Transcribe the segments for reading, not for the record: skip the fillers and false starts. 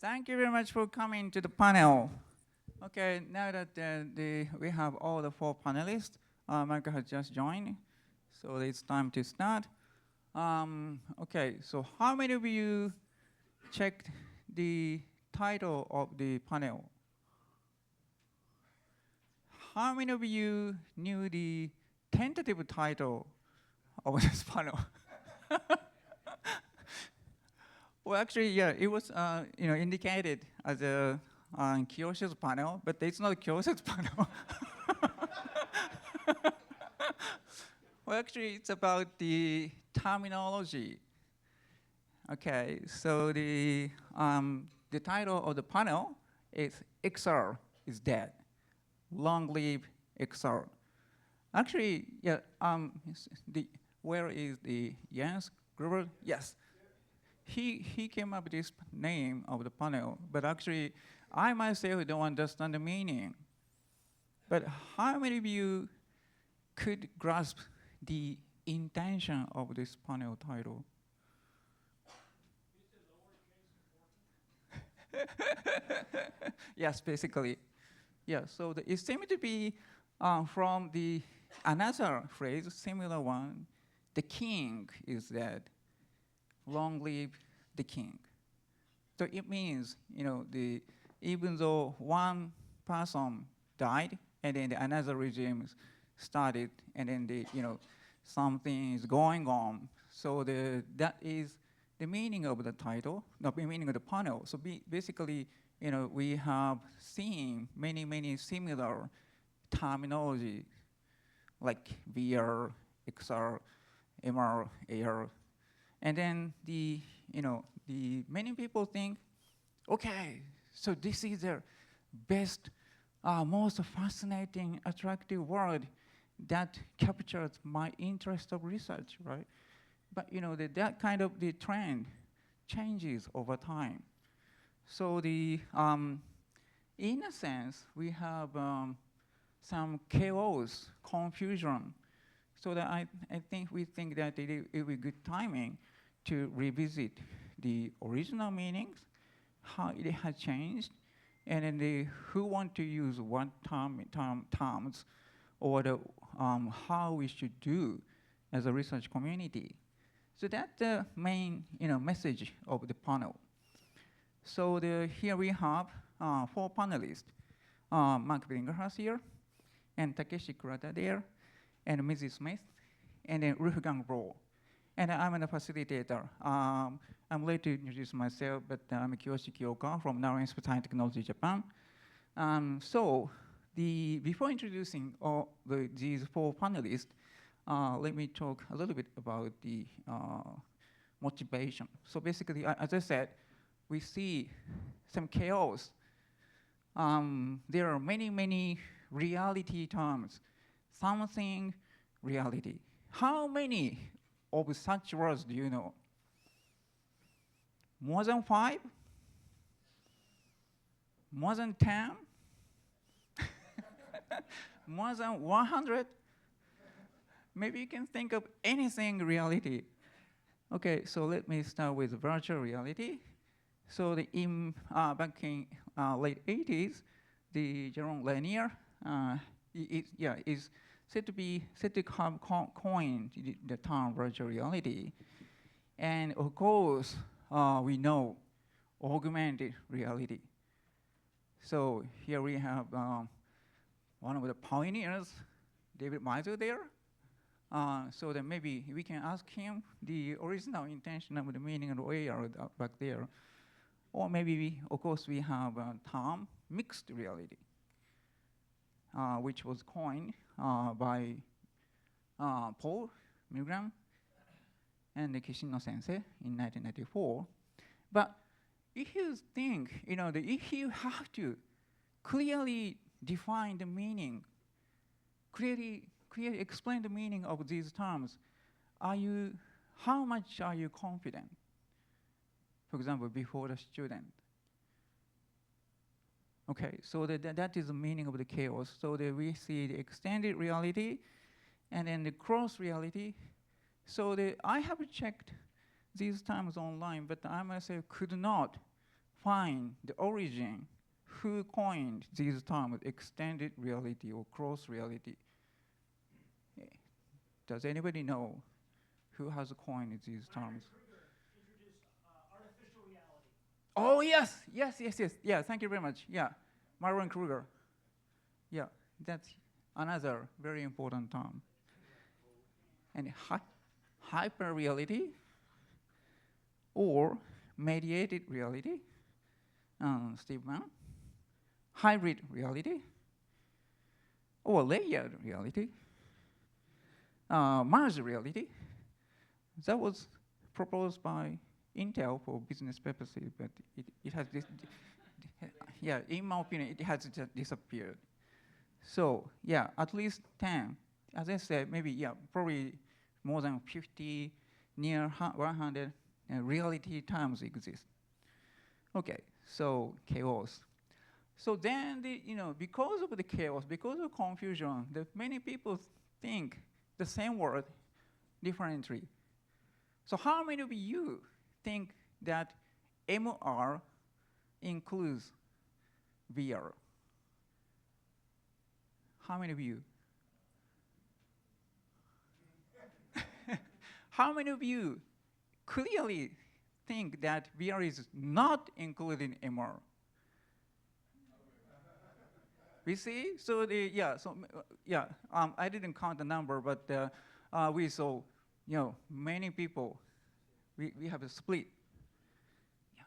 Thank you very much for coming to the panel. Okay, now that we have all the four panelists, Michael has just joined, so it's time to start. Okay, so how many of you checked the title of the panel? How many of you knew the tentative title of this panel? Well, actually, yeah, it was indicated as a Kiyoshi's panel, but it's not Kiyoshi's panel. Well, actually, it's about the terminology. Okay, so the title of the panel is XR is dead. Long live XR. Actually, yeah. Where is the Jens Gruber? Yes. He came up with this name of the panel, but actually, I myself don't understand the meaning. But how many of you could grasp the intention of this panel title? Yes, basically. Yeah, so it seemed to be from the another phrase, similar one, the king is dead. Long live the king. So it means, even though one person died, and then another regime started, and then something is going on. So that is the meaning of the title, the meaning of the panel. So basically, we have seen many similar terminology, like VR, XR, MR, AR. And then many people think, okay, so this is the best, most fascinating, attractive word that captures my interest of research, right? But that kind of the trend changes over time. So in a sense, we have some chaos, confusion. So that I think we think that it will be good timing to revisit the original meanings, how it has changed, and then who want to use what terms, or how we should do as a research community. So that's the main message of the panel. So here we have 4 panelists. Mark Bringerhas here, and Takeshi Kurata there, and Mrs. Smith, and then Wolfgang Bro. And I'm the facilitator. I'm late to introduce myself, but I'm Kiyoshi Kyoka from Nara Institute of Technology, Japan. Before introducing these 4 panelists, let me talk a little bit about the motivation. So basically, as I said, we see some chaos. There are many reality terms. Something, reality. How many of such words do you know? More than 5? More than 10? More than 100? Maybe you can think of anything reality. Okay, so let me start with virtual reality. So back in late 80s, the Jerome Lanier is said to have coined the term virtual reality. And of course, we know augmented reality. So here we have one of the pioneers, David Meiser there. So then maybe we can ask him the original intention of the meaning of AR back there. Or maybe, of course, we have a term, mixed reality, which was coined by Paul Milgram and Kishino Sensei in 1994. But if you think, if you have to clearly define the meaning, clearly explain the meaning of these terms, how much are you confident? For example, before the student. Okay, so that is the meaning of the chaos. So that we see the extended reality and then the cross reality. So I have checked these terms online, but I myself could not find the origin, who coined these terms, extended reality or cross reality. Does anybody know who has coined these terms? Introduced artificial reality. Oh, yes, yes, yes, yes. Yeah, thank you very much. Yeah, Marwan Kruger. Yeah, that's another very important term. And hyper reality or mediated reality, Steve Mann, hybrid reality or layered reality, merged reality. That was proposed by Intel for business purposes, but it has yeah, in my opinion, it has just disappeared. So yeah, at least 10. As I said, maybe yeah, probably more than 50, near 100 reality terms exist. Okay, so chaos. So then, because of the chaos, because of confusion, many people think the same word differently. So how many of you think that MR includes VR? How many of you? How many of you clearly think that VR is not including MR? We see? So I didn't count the number, but we saw, many people, we have a split. Yes.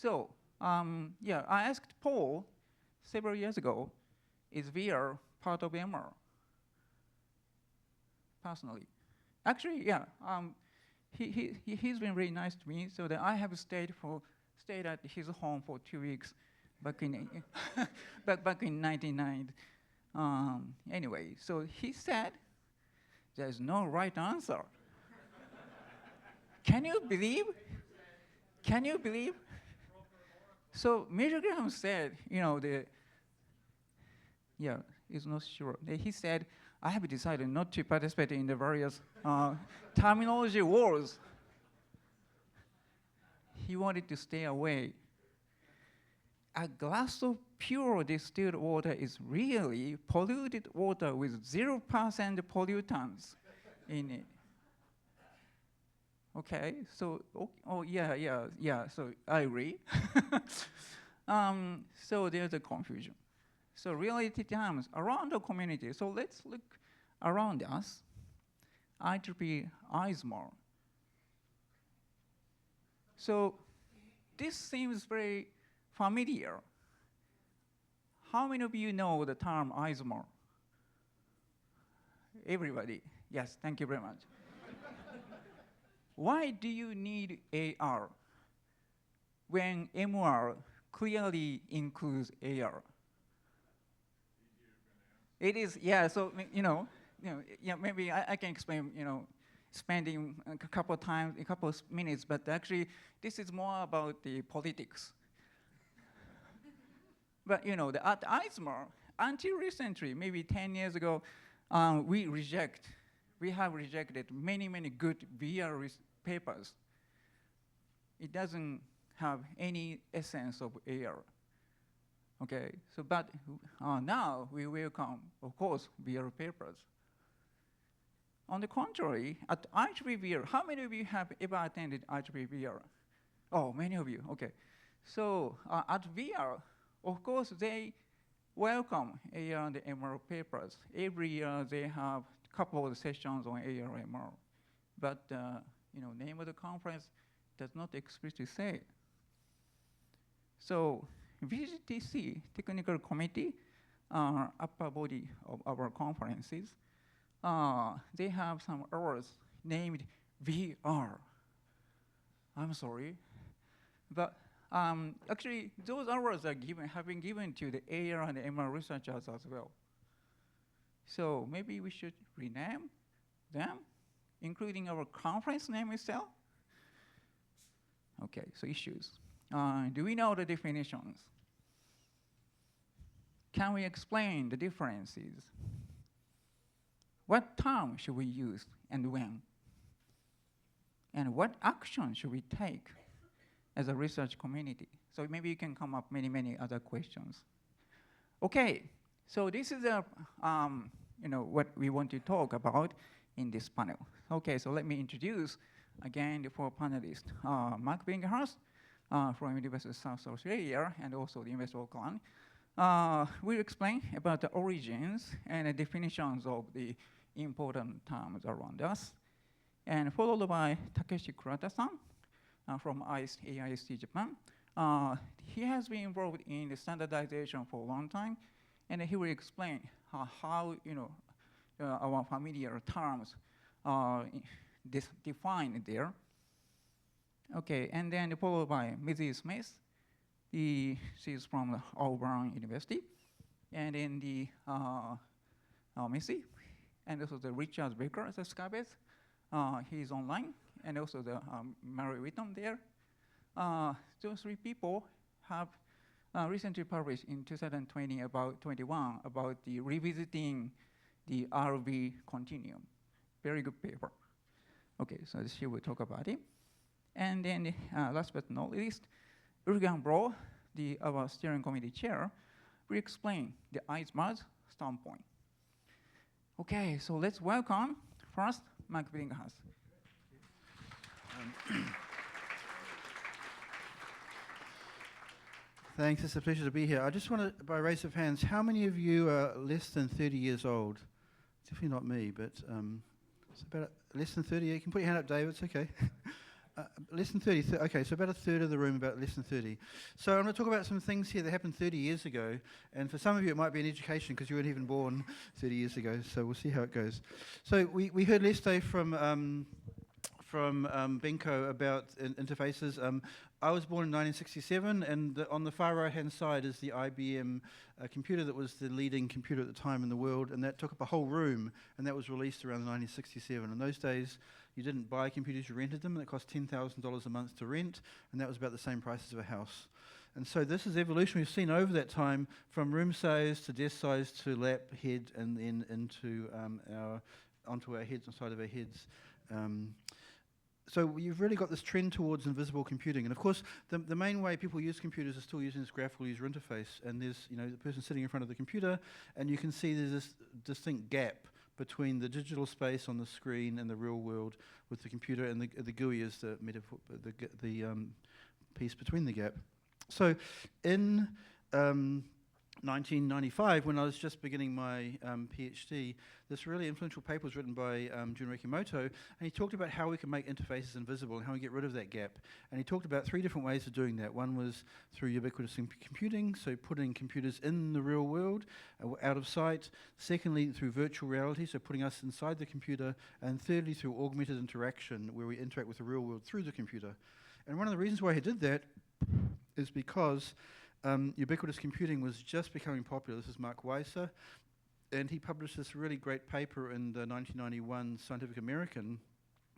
So, I asked Paul several years ago, is VR part of MR? Personally. Actually, yeah, he's been really nice to me, so that I have stayed at his home for 2 weeks back in back in 1990. Anyway, so he said there's no right answer. Can you believe? Can you believe? So Major Graham said, he's not sure. He said, I have decided not to participate in the various terminology wars. He wanted to stay away. A glass of pure distilled water is really polluted water with 0% pollutants in it. Okay, so, so I agree. So there's a confusion. So reality terms around the community. So let's look around us. IEEE ISMAR. So this seems very familiar. How many of you know the term ISMAR? Everybody. Yes, thank you very much. Why do you need AR when MR clearly includes AR? It is, yeah, so, maybe I can explain, spending a couple of minutes, but actually, this is more about the politics. But, at ISMAR, until recently, maybe 10 years ago, we have rejected many, many good VR papers. It doesn't have any essence of AR. Okay, so but now we welcome, of course, VR papers. On the contrary, at IEEE VR, how many of you have ever attended IEEE VR? Oh, many of you, okay. So at VR, of course, they welcome AR and MR papers. Every year they have a couple of sessions on AR and MR. But name of the conference does not explicitly say. So VGTC, Technical Committee, upper body of our conferences, they have some awards named VR. I'm sorry. But actually, those awards have been given to the AR and MR researchers as well. So maybe we should rename them, including our conference name itself. Okay, so issues. Do we know the definitions? Can we explain the differences? What term should we use and when? And what action should we take as a research community. So maybe you can come up many other questions. Okay, so this is what we want to talk about in this panel. Okay, so let me introduce again the four panelists. Mark Binghurst from University of South Australia and also the University of Auckland. We'll explain about the origins and the definitions of the important terms around us. And followed by Takeshi Kurata-san from AIST Japan. He has been involved in the standardization for a long time, and he will explain how our familiar terms are defined there. Okay, and then followed by Mrs. Smith. She's from Auburn University, and then the Missy, and also the Richard Baker as a Scabeth. He's online, and also the Mary Whitton there. Those three people have recently published in 2021 about the revisiting the RV continuum. Very good paper. Okay, so she will talk about it. And then last but not least, Ulgan Bro, our steering committee chair, will explain the ISMAR's standpoint. Okay, so let's welcome first Mark Binghurst. Thanks, it's a pleasure to be here. I just want to, by raise of hands, how many of you are less than 30 years old? Definitely not me, but it's about less than 30. You can put your hand up, David, it's okay. Less than 30, okay, so about a third of the room, about less than 30. So I'm going to talk about some things here that happened 30 years ago, and for some of you it might be an education because you weren't even born 30 years ago, so we'll see how it goes. So we heard yesterday from Benko about interfaces. I was born in 1967, and on the far right-hand side is the IBM computer that was the leading computer at the time in the world, and that took up a whole room, and that was released around 1967. In those days, you didn't buy computers, you rented them, and it cost $10,000 a month to rent, and that was about the same price as a house. And so this is evolution we've seen over that time, from room size to desk size to lap, head, and then into onto our heads, inside of our heads. So you've really got this trend towards invisible computing. And of course, the main way people use computers is still using this graphical user interface. And there's the person sitting in front of the computer, and you can see there's this distinct gap between the digital space on the screen and the real world with the computer, and the GUI is the metaphor, the piece between the gap. So in 1995, when I was just beginning my PhD, this really influential paper was written by Junriki Moto, and he talked about how we can make interfaces invisible and how we get rid of that gap. And he talked about three different ways of doing that. One was through ubiquitous computing, so putting computers in the real world, out of sight. Secondly, through virtual reality, so putting us inside the computer. And thirdly, through augmented interaction, where we interact with the real world through the computer. And one of the reasons why he did that is because ubiquitous computing was just becoming popular. This is Mark Weiser, and he published this really great paper in the 1991 Scientific American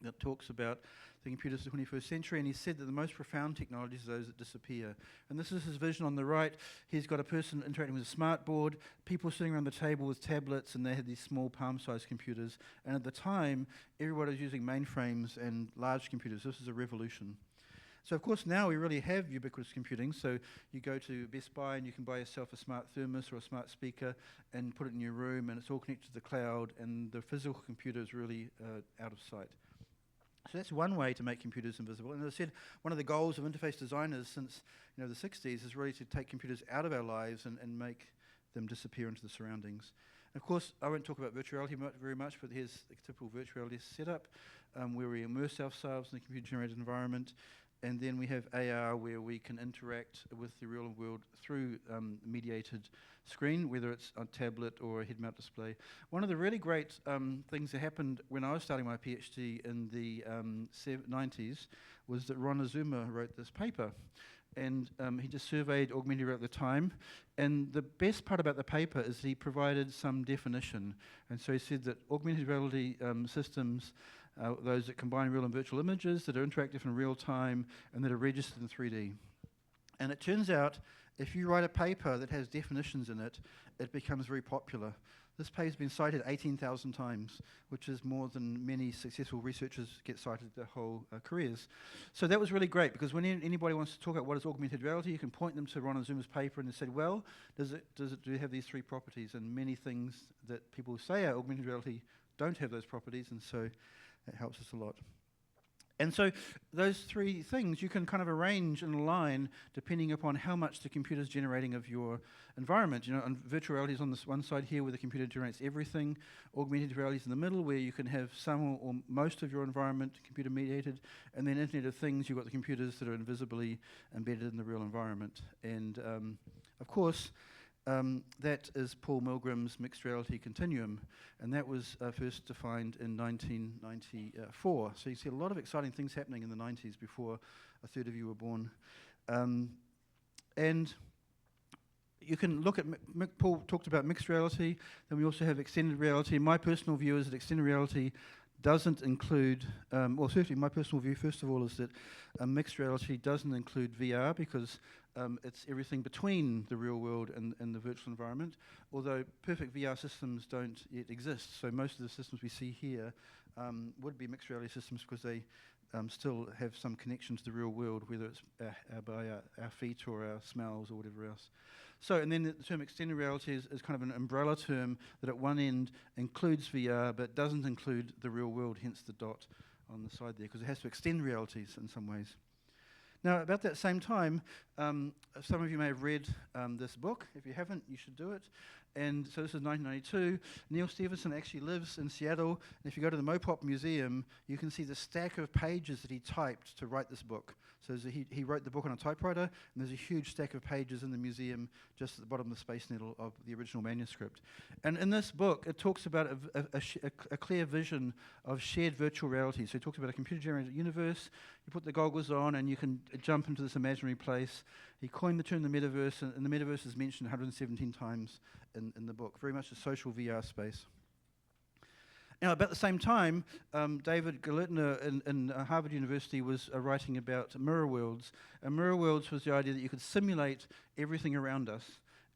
that talks about the computers of the 21st century, and he said that the most profound technologies are those that disappear. And this is his vision on the right. He's got a person interacting with a smart board, people sitting around the table with tablets, and they had these small palm-sized computers. And at the time, everybody was using mainframes and large computers. This is a revolution. So of course now we really have ubiquitous computing. So you go to Best Buy and you can buy yourself a smart thermos or a smart speaker and put it in your room, and it's all connected to the cloud, and the physical computer is really out of sight. So that's one way to make computers invisible. And as I said, one of the goals of interface designers since the 60s is really to take computers out of our lives and make them disappear into the surroundings. And of course, I won't talk about virtual reality very much, but here's a typical virtual reality setup where we immerse ourselves in a computer-generated environment. And then we have AR, where we can interact with the real world through mediated screen, whether it's a tablet or a head-mount display. One of the really great things that happened when I was starting my PhD in the 90s was that Ron Azuma wrote this paper. And he just surveyed augmented reality at the time. And the best part about the paper is he provided some definition. And so he said that augmented reality systems, those that combine real and virtual images, that are interactive in real time, and that are registered in 3D. And it turns out, if you write a paper that has definitions in it, it becomes very popular. This paper has been cited 18,000 times, which is more than many successful researchers get cited their whole careers. So that was really great, because when anybody wants to talk about what is augmented reality, you can point them to Ron Azuma's paper and they said, well, do it have these 3 properties? And many things that people say are augmented reality don't have those properties, and so that helps us a lot. And so those 3 things you can kind of arrange and align depending upon how much the computer's generating of your environment. You know, and virtual reality is on this one side here where the computer generates everything. Augmented reality is in the middle where you can have some or most of your environment computer mediated. And then Internet of Things, you've got the computers that are invisibly embedded in the real environment. And of course, that is Paul Milgram's mixed reality continuum, and that was first defined in 1994. So you see a lot of exciting things happening in the 90s before a third of you were born. And you can look at, Paul talked about mixed reality, then we also have extended reality. My personal view is that extended reality doesn't include, well, certainly my personal view, first of all, is that mixed reality doesn't include VR, because it's everything between the real world and the virtual environment, although perfect VR systems don't yet exist. So most of the systems we see here would be mixed reality systems, because they still have some connection to the real world, whether it's by our feet or our smells or whatever else. So, and then the term extended reality is kind of an umbrella term that at one end includes VR, but doesn't include the real world, hence the dot on the side there, because it has to extend realities in some ways. Now, about that same time, some of you may have read this book. If you haven't, you should do it. And so this is 1992. Neil Stephenson actually lives in Seattle. And if you go to the Mopop Museum, you can see the stack of pages that he typed to write this book. So he wrote the book on a typewriter, and there's a huge stack of pages in the museum just at the bottom of the Space Needle of the original manuscript. And in this book, it talks about a clear vision of shared virtual reality. So he talks about a computer-generated universe. You put the goggles on, and you can jump into this imaginary place. He coined the term the metaverse, and the metaverse is mentioned 117 times in the book, very much a social VR space. Now, about the same time, David Gelernter in Harvard University was writing about mirror worlds. And mirror worlds was the idea that you could simulate everything around us.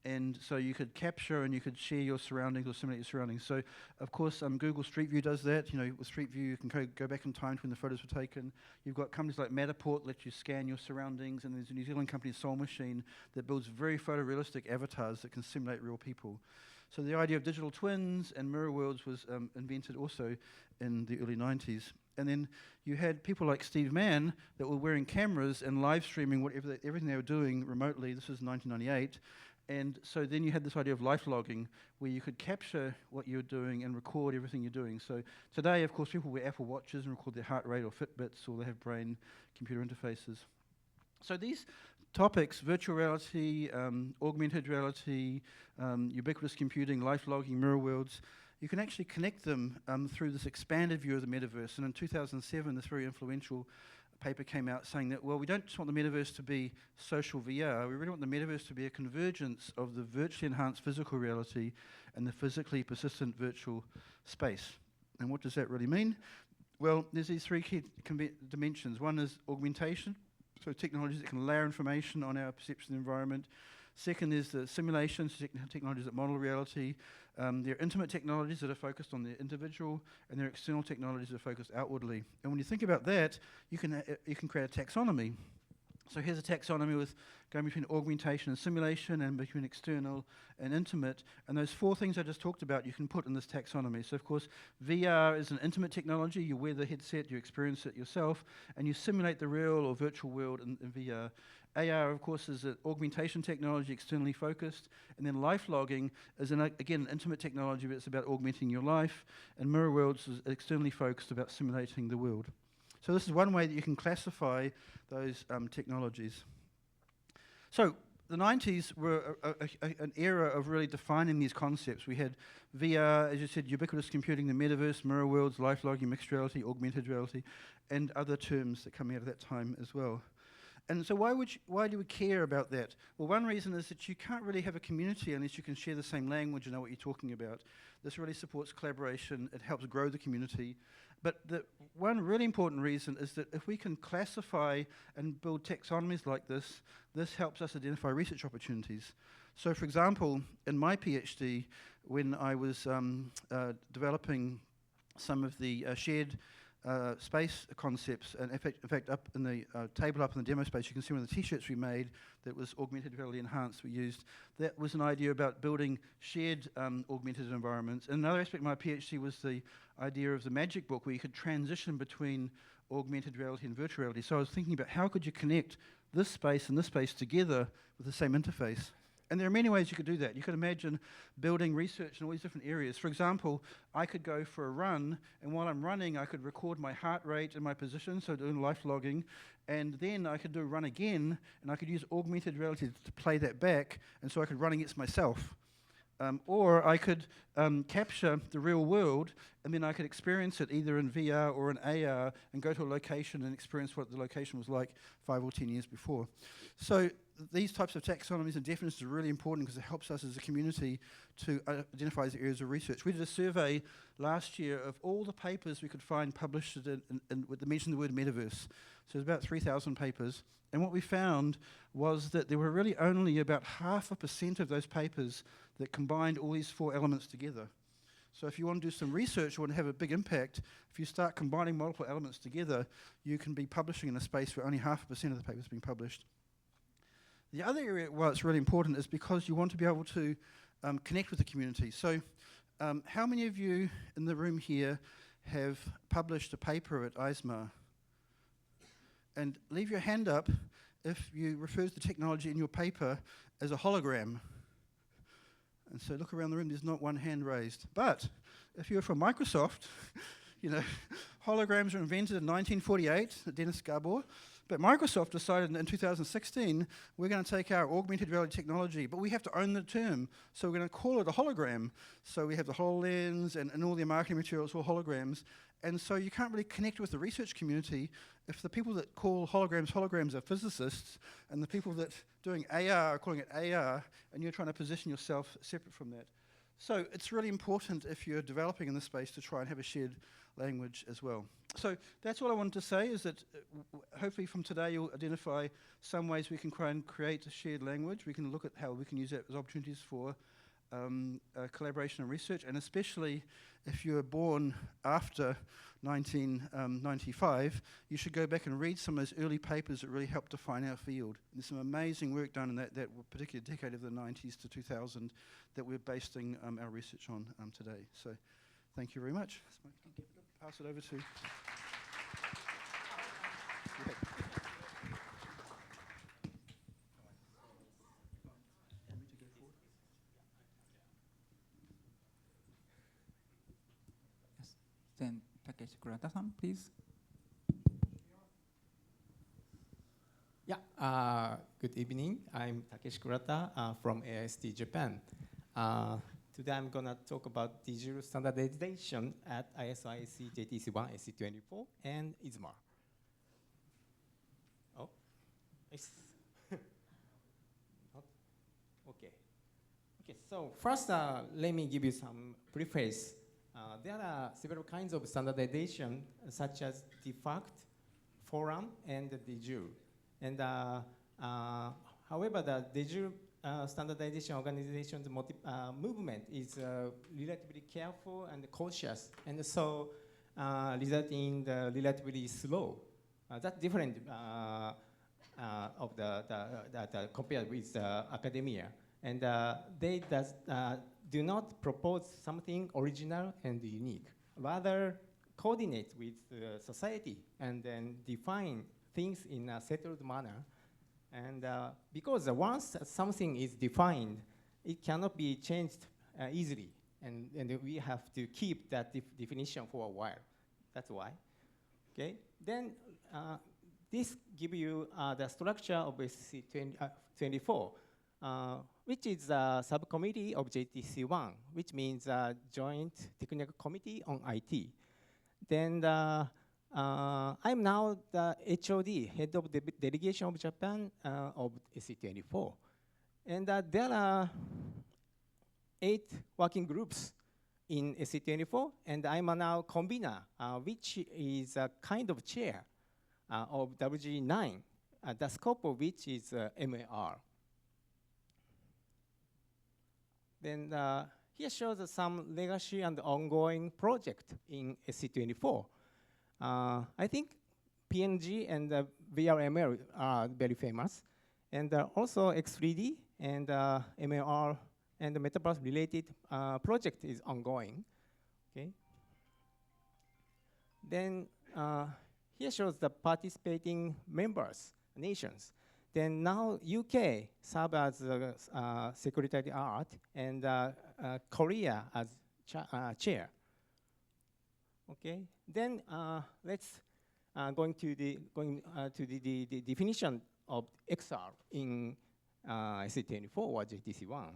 And so you could capture and you could share your surroundings or simulate your surroundings. So, of course, Google Street View does that. You know, with Street View, you can go back in time to when the photos were taken. You've got companies like Matterport that let you scan your surroundings. And there's a New Zealand company, Soul Machine, that builds very photorealistic avatars that can simulate real people. So the idea of digital twins and mirror worlds was invented also in the early 90s. And then you had people like Steve Mann that were wearing cameras and live streaming everything they were doing remotely. This was 1998. And so then you had this idea of life logging, where you could capture what you're doing and record everything you're doing. So today, of course, people wear Apple Watches and record their heart rate, or Fitbits, or they have brain-computer interfaces. So these topics, virtual reality, augmented reality, ubiquitous computing, life logging, mirror worlds, you can actually connect them through this expanded view of the metaverse. And in 2007, this very influential paper came out saying that, well, we don't just want the metaverse to be social VR, we really want the metaverse to be a convergence of the virtually enhanced physical reality and the physically persistent virtual space. And what does that really mean? Well, there's these 3 key dimensions. One is augmentation, so technologies that can layer information on our perception of the environment. Second is the simulation, so technologies that model reality. There are intimate technologies that are focused on the individual, and there are external technologies that are focused outwardly. And when you think about that, you can create a taxonomy. So here's a taxonomy with going between augmentation and simulation, and between external and intimate. And those 4 things I just talked about, you can put in this taxonomy. So of course, VR is an intimate technology. You wear the headset, you experience it yourself, and you simulate the real or virtual world in VR. AR, of course, is an augmentation technology, externally focused. And then life logging is, again, an intimate technology, but it's about augmenting your life. And mirror worlds is externally focused, about simulating the world. So this is one way that you can classify those technologies. So the 90s were an era of really defining these concepts. We had VR, as you said, ubiquitous computing, the metaverse, mirror worlds, life logging, mixed reality, augmented reality, and other terms that come out of that time as well. And so why do we care about that? Well, one reason is that you can't really have a community unless you can share the same language and know what you're talking about. This really supports collaboration. It helps grow the community. But the one really important reason is that if we can classify and build taxonomies like this, this helps us identify research opportunities. So for example, in my PhD, when I was developing some of the shared space concepts, and in fact up in the table up in the demo space, you can see one of the t-shirts we made that was augmented reality enhanced we used. That was an idea about building shared augmented environments. And another aspect of my PhD was the idea of the magic book, where you could transition between augmented reality and virtual reality. So I was thinking about how could you connect this space and this space together with the same interface. And there are many ways you could do that. You could imagine building research in all these different areas. For example, I could go for a run, and while I'm running, I could record my heart rate and my position, so doing life logging, and then I could do a run again, and I could use augmented reality to play that back, and so I could run against myself. Or I could capture the real world, and then I could experience it either in VR or in AR, and go to a location and experience what the location was like 5 or 10 years before. So these types of taxonomies and definitions are really important because it helps us as a community to identify these areas of research. We did a survey last year of all the papers we could find published with the mention of the word metaverse. So it's about 3,000 papers. And what we found was that there were really only about 0.5% of those papers that combined all these 4 elements together. So if you want to do some research or want to have a big impact, if you start combining multiple elements together, you can be publishing in a space where only 0.5% of the papers are being published. The other area why it's really important is because you want to be able to connect with the community. So how many of you in the room here have published a paper at ISMAR? And leave your hand up if you refer to the technology in your paper as a hologram. And so look around the room, there's not one hand raised. But if you're from Microsoft, you know, holograms were invented in 1948, Dennis Gabor. But Microsoft decided in 2016, we're going to take our augmented reality technology, but we have to own the term. So we're going to call it a hologram. So we have the HoloLens and all the marketing materials are holograms. And so you can't really connect with the research community if the people that call holograms are physicists, and the people that doing AR are calling it AR, and you're trying to position yourself separate from that. So it's really important if you're developing in this space to try and have a shared language as well. So that's all I wanted to say, is that hopefully from today you'll identify some ways we can try and create a shared language. We can look at how we can use that as opportunities for collaboration and research, and especially if you were born after 1995, you should go back and read some of those early papers that really helped define our field. There's some amazing work done in that particular decade of the 90s to 2000 that we're basing our research on today. So thank you very much. Pass it over to... Then Takeshi Kurata-san, please. Yeah, good evening. I'm Takeshi Kurata from AIST Japan. Today I'm going to talk about digital standardization at ISIC JTC1, SC24, and ISMAR. Oh, it's okay. Okay, so first let me give you some preface. There are several kinds of standardization, such as de facto, forum, and de jure. And however, the de jure standardization organization's movement is relatively careful and cautious, and so resulting in the relatively slow. That's different of the compared with academia, and they do not propose something original and unique. Rather, coordinate with society and then define things in a settled manner. And because once something is defined, it cannot be changed easily. And we have to keep that definition for a while. That's why. Okay. Then this gives you the structure of SC24. Which is a subcommittee of JTC1, which means Joint Technical Committee on IT. Then I'm now the HOD, Head of the Delegation of Japan of SC24. And there are 8 working groups in SC24, and I'm now convener, which is a kind of chair of WG9, the scope of which is MAR. Then here shows some legacy and ongoing project in SC24. I think PNG and VRML are very famous, and also X3D and MAR and the metaverse related project is ongoing. Okay. Then here shows the participating members, nations. Then now UK serve as Secretary Art and Korea as chair. Okay. Then let's going to the definition of XR in SC24 or JTC1.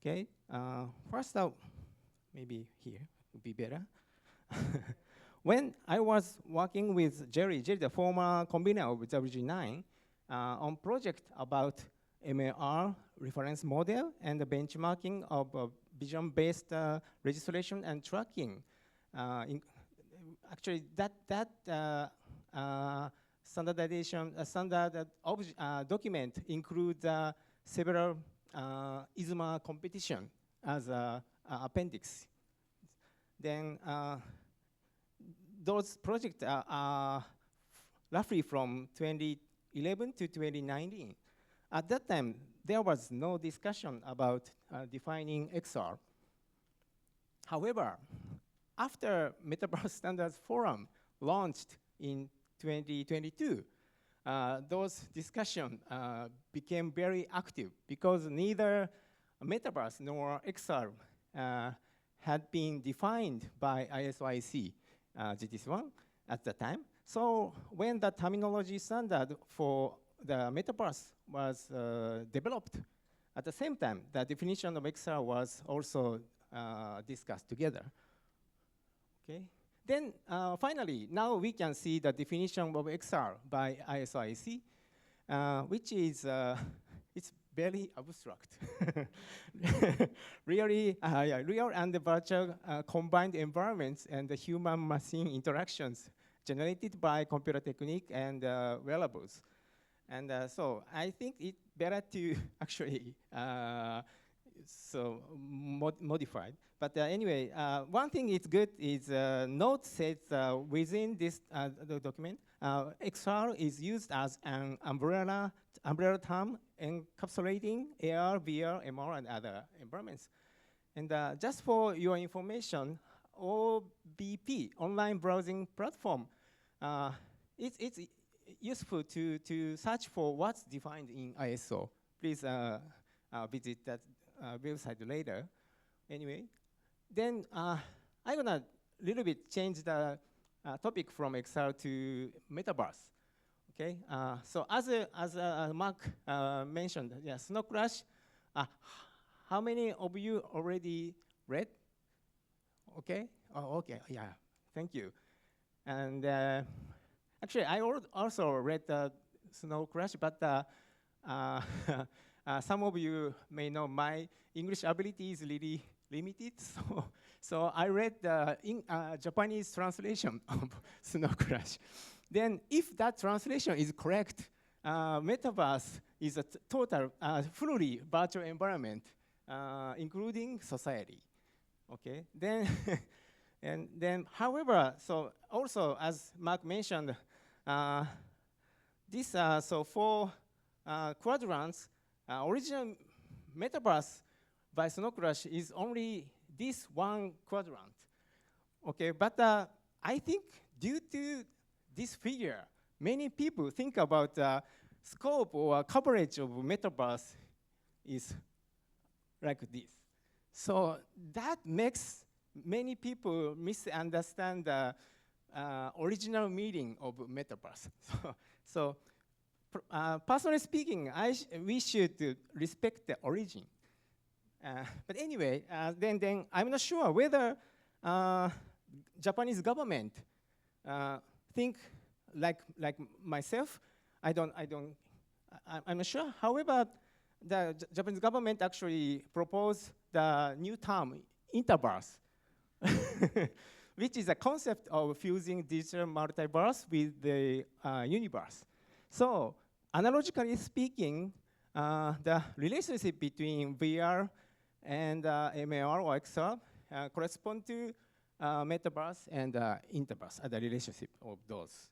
Okay. First out, maybe here would be better. When I was working with Jerry, the former convener of WG9, on project about MAR reference model and the benchmarking of vision-based registration and tracking. Actually, that standardization, standard document includes several ISMAR competition as appendix. Then those projects are roughly from 2011 to 2019. At that time, there was no discussion about defining XR. However, after Metaverse Standards Forum launched in 2022, those discussions became very active because neither Metaverse nor XR had been defined by ISYC GTC1 at the time. So when the terminology standard for the Metaverse was developed, at the same time, the definition of XR was also discussed together. Okay. Then finally, now we can see the definition of XR by ISIC, which is it's very abstract. Really, real and virtual combined environments and the human-machine interactions generated by computer technique and wearables. And so I think it's better to actually modified. But anyway, one thing is good is note says within this document, XR is used as an umbrella term encapsulating AR, VR, MR, and other environments. And just for your information, OBP, online browsing platform, it's useful to search for what's defined in ISO. Please visit that website later. Anyway, then I'm gonna little bit change the topic from XR to metaverse. Okay, so as Mark mentioned, yeah, Snow Crash. How many of you already read? Okay, oh, okay, yeah, thank you. And actually, I also read Snow Crash, but some of you may know my English ability is really limited, so I read the Japanese translation of Snow Crash. Then if that translation is correct, metaverse is a total, fully virtual environment, including society. Okay, then, and then, however, so also as Mark mentioned, this, so four quadrants, original metaverse by Snow Crash is only this one quadrant. Okay, but I think due to this figure, many people think about scope or coverage of metaverse is like this. So that makes many people misunderstand the original meaning of metaverse. So personally speaking, we should respect the origin. But anyway, then I'm not sure whether Japanese government think like myself. I'm not sure. However, the Japanese government actually proposed the new term, interverse. which is a concept of fusing digital multiverse with the universe. So, analogically speaking, the relationship between VR and MAR or XR correspond to metaverse and interverse, the relationship of those.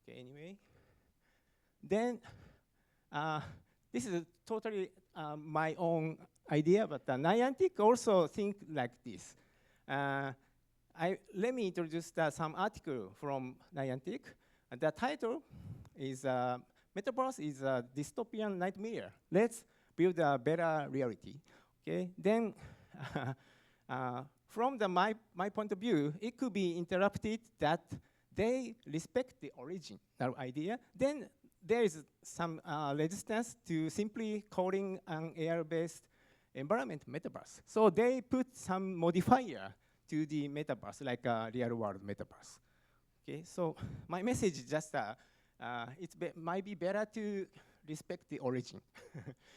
Okay, anyway. Then, this is totally my own idea, but Niantic also think like this. Let me introduce some article from Niantic. The title is Metaverse is a dystopian nightmare. Let's build a better reality. Okay, then from my point of view, it could be interrupted that they respect the original idea. Then there is some resistance to simply calling an AR-based environment metaverse. So they put some modifier to the metaverse, like a real-world metaverse. Okay, so my message is just it might be better to respect the origin.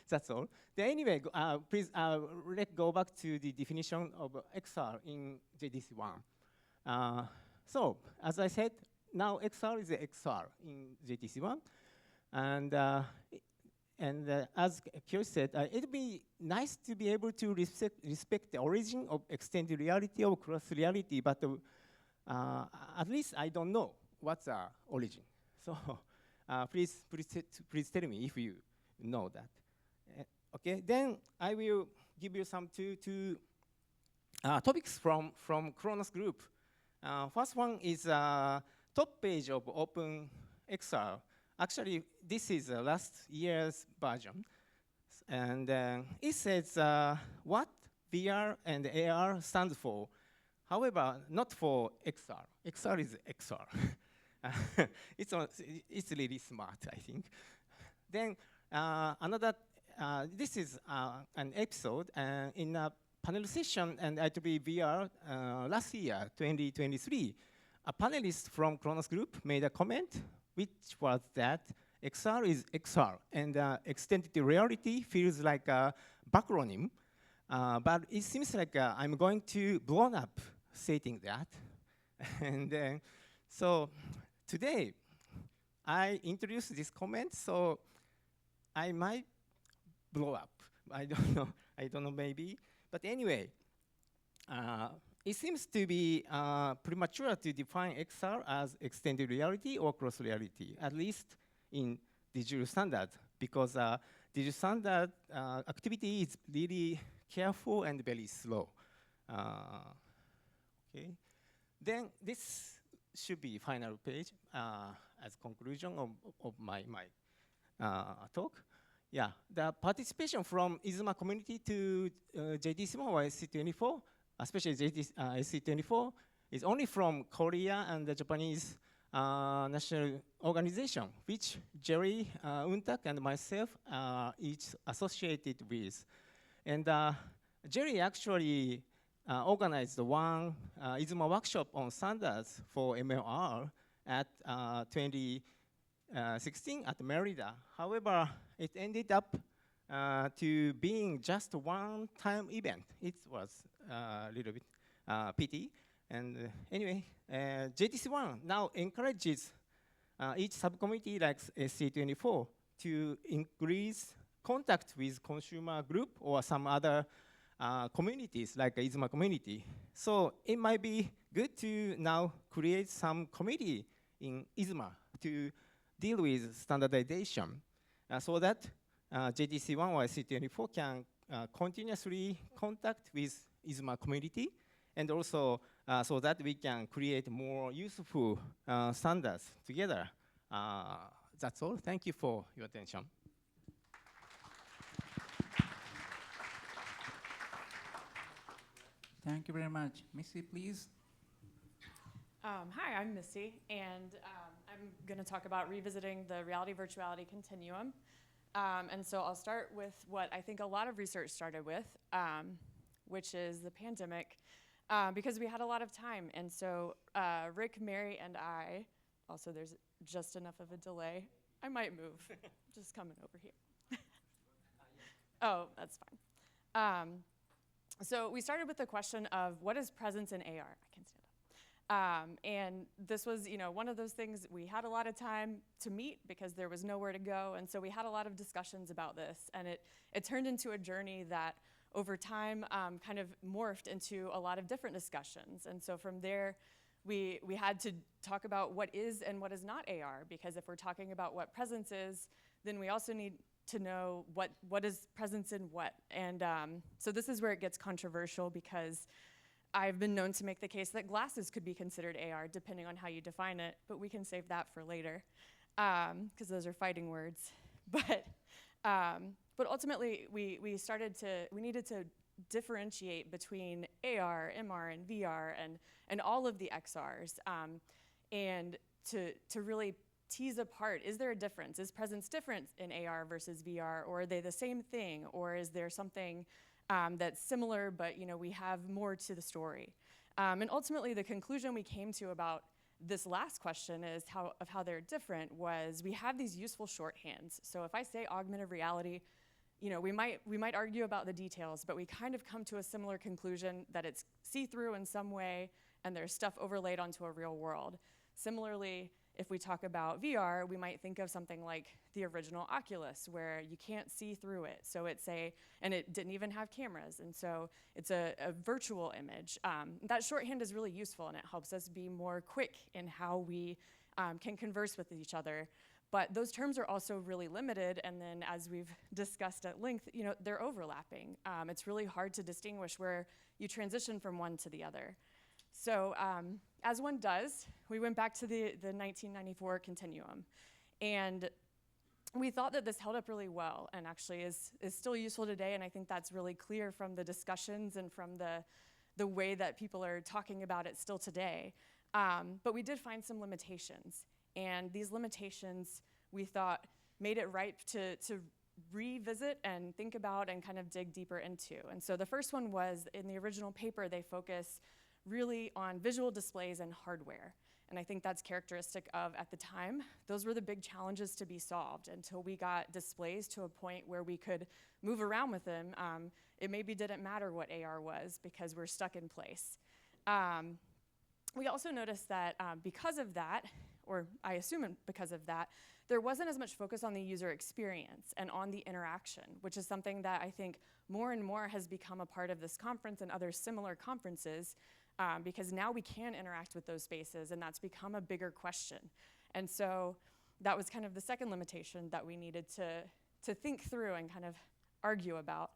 That's all. Then anyway, please let's go back to the definition of XR in JDC1. So as I said, now XR is XR in JTC1, and as Kyo said, it'd be nice to be able to respect the origin of extended reality or cross reality, but at least I don't know what's the origin. So please tell me if you know that. Okay, then I will give you some two topics from Kronos Group. First one is top page of OpenXR. Actually, this is last year's version. And it says what VR and AR stands for. However, not for XR. XR is XR. It's really smart, I think. Then this is an episode in a panel session and IEEE VR last year, 2023. A panelist from Kronos Group made a comment, which was that XR is XR, and extended reality feels like a backronym, but it seems like I'm going to blow up stating that. And so today, I introduced this comment, so I might blow up. I don't know, maybe. But anyway, it seems to be premature to define XR as extended reality or cross reality, at least in digital standard, because digital standard activity is really careful and very slow. Okay. Then this should be final page as conclusion of my talk. Yeah, the participation from ISMAR community to JDC1 or SC24, especially SC24, is only from Korea and the Japanese national organization, which Jerry Untak and myself are each associated with. And Jerry actually organized one ISMAR workshop on standards for MLR at 2016 at Merida. However, it ended up to being just a one-time event. It was a little bit pity. And anyway, JTC1 now encourages each subcommittee like SC24 to increase contact with consumer group or some other communities like ISMAR community. So it might be good to now create some committee in ISMAR to deal with standardization so that JTC1 or SC24 can continuously contact with ISMAR community, and also so that we can create more useful standards together. That's all. Thank you for your attention. Thank you very much. Missy, please. Hi, I'm Misty, and I'm going to talk about revisiting the reality-virtuality continuum. And so I'll start with what I think a lot of research started with, which is the pandemic, because we had a lot of time. And so Rick, Mary, and I, also there's just enough of a delay. I might move, just coming over here. Oh, that's fine. So we started with the question of what is presence in AR? I can stand up. And this was, one of those things we had a lot of time to meet because there was nowhere to go. And so we had a lot of discussions about this. And it turned into a journey that over time kind of morphed into a lot of different discussions. And so from there, we had to talk about what is and what is not AR, because if we're talking about what presence is, then we also need to know what is presence in what. And so this is where it gets controversial, because I've been known to make the case that glasses could be considered AR, depending on how you define it, but we can save that for later, because those are fighting words. But ultimately, we needed to differentiate between AR, MR, and VR, and all of the XRs, and to really tease apart, is there a difference? Is presence different in AR versus VR, or are they the same thing, or is there something that's similar, but we have more to the story? And ultimately, the conclusion we came to about this last question is how they're different was we have these useful shorthands. So if I say augmented reality, we might argue about the details, but we kind of come to a similar conclusion that it's see-through in some way, and there's stuff overlaid onto a real world. Similarly, if we talk about VR, we might think of something like the original Oculus, where you can't see through it. So and it didn't even have cameras, and so it's a virtual image. That shorthand is really useful, and it helps us be more quick in how we can converse with each other. But those terms are also really limited, and then as we've discussed at length, they're overlapping. It's really hard to distinguish where you transition from one to the other. So as one does, we went back to the 1994 continuum, and we thought that this held up really well, and actually is still useful today, and I think that's really clear from the discussions and from the way that people are talking about it still today. But we did find some limitations, and these limitations, we thought, made it ripe to revisit and think about and kind of dig deeper into. And so the first one was, in the original paper, they focus really on visual displays and hardware. And I think that's characteristic of, at the time, those were the big challenges to be solved until we got displays to a point where we could move around with them. It maybe didn't matter what AR was because we're stuck in place. We also noticed that because of that, or I assume because of that, there wasn't as much focus on the user experience and on the interaction, which is something that I think more and more has become a part of this conference and other similar conferences, because now we can interact with those spaces, and that's become a bigger question. And so that was kind of the second limitation that we needed to think through and kind of argue about.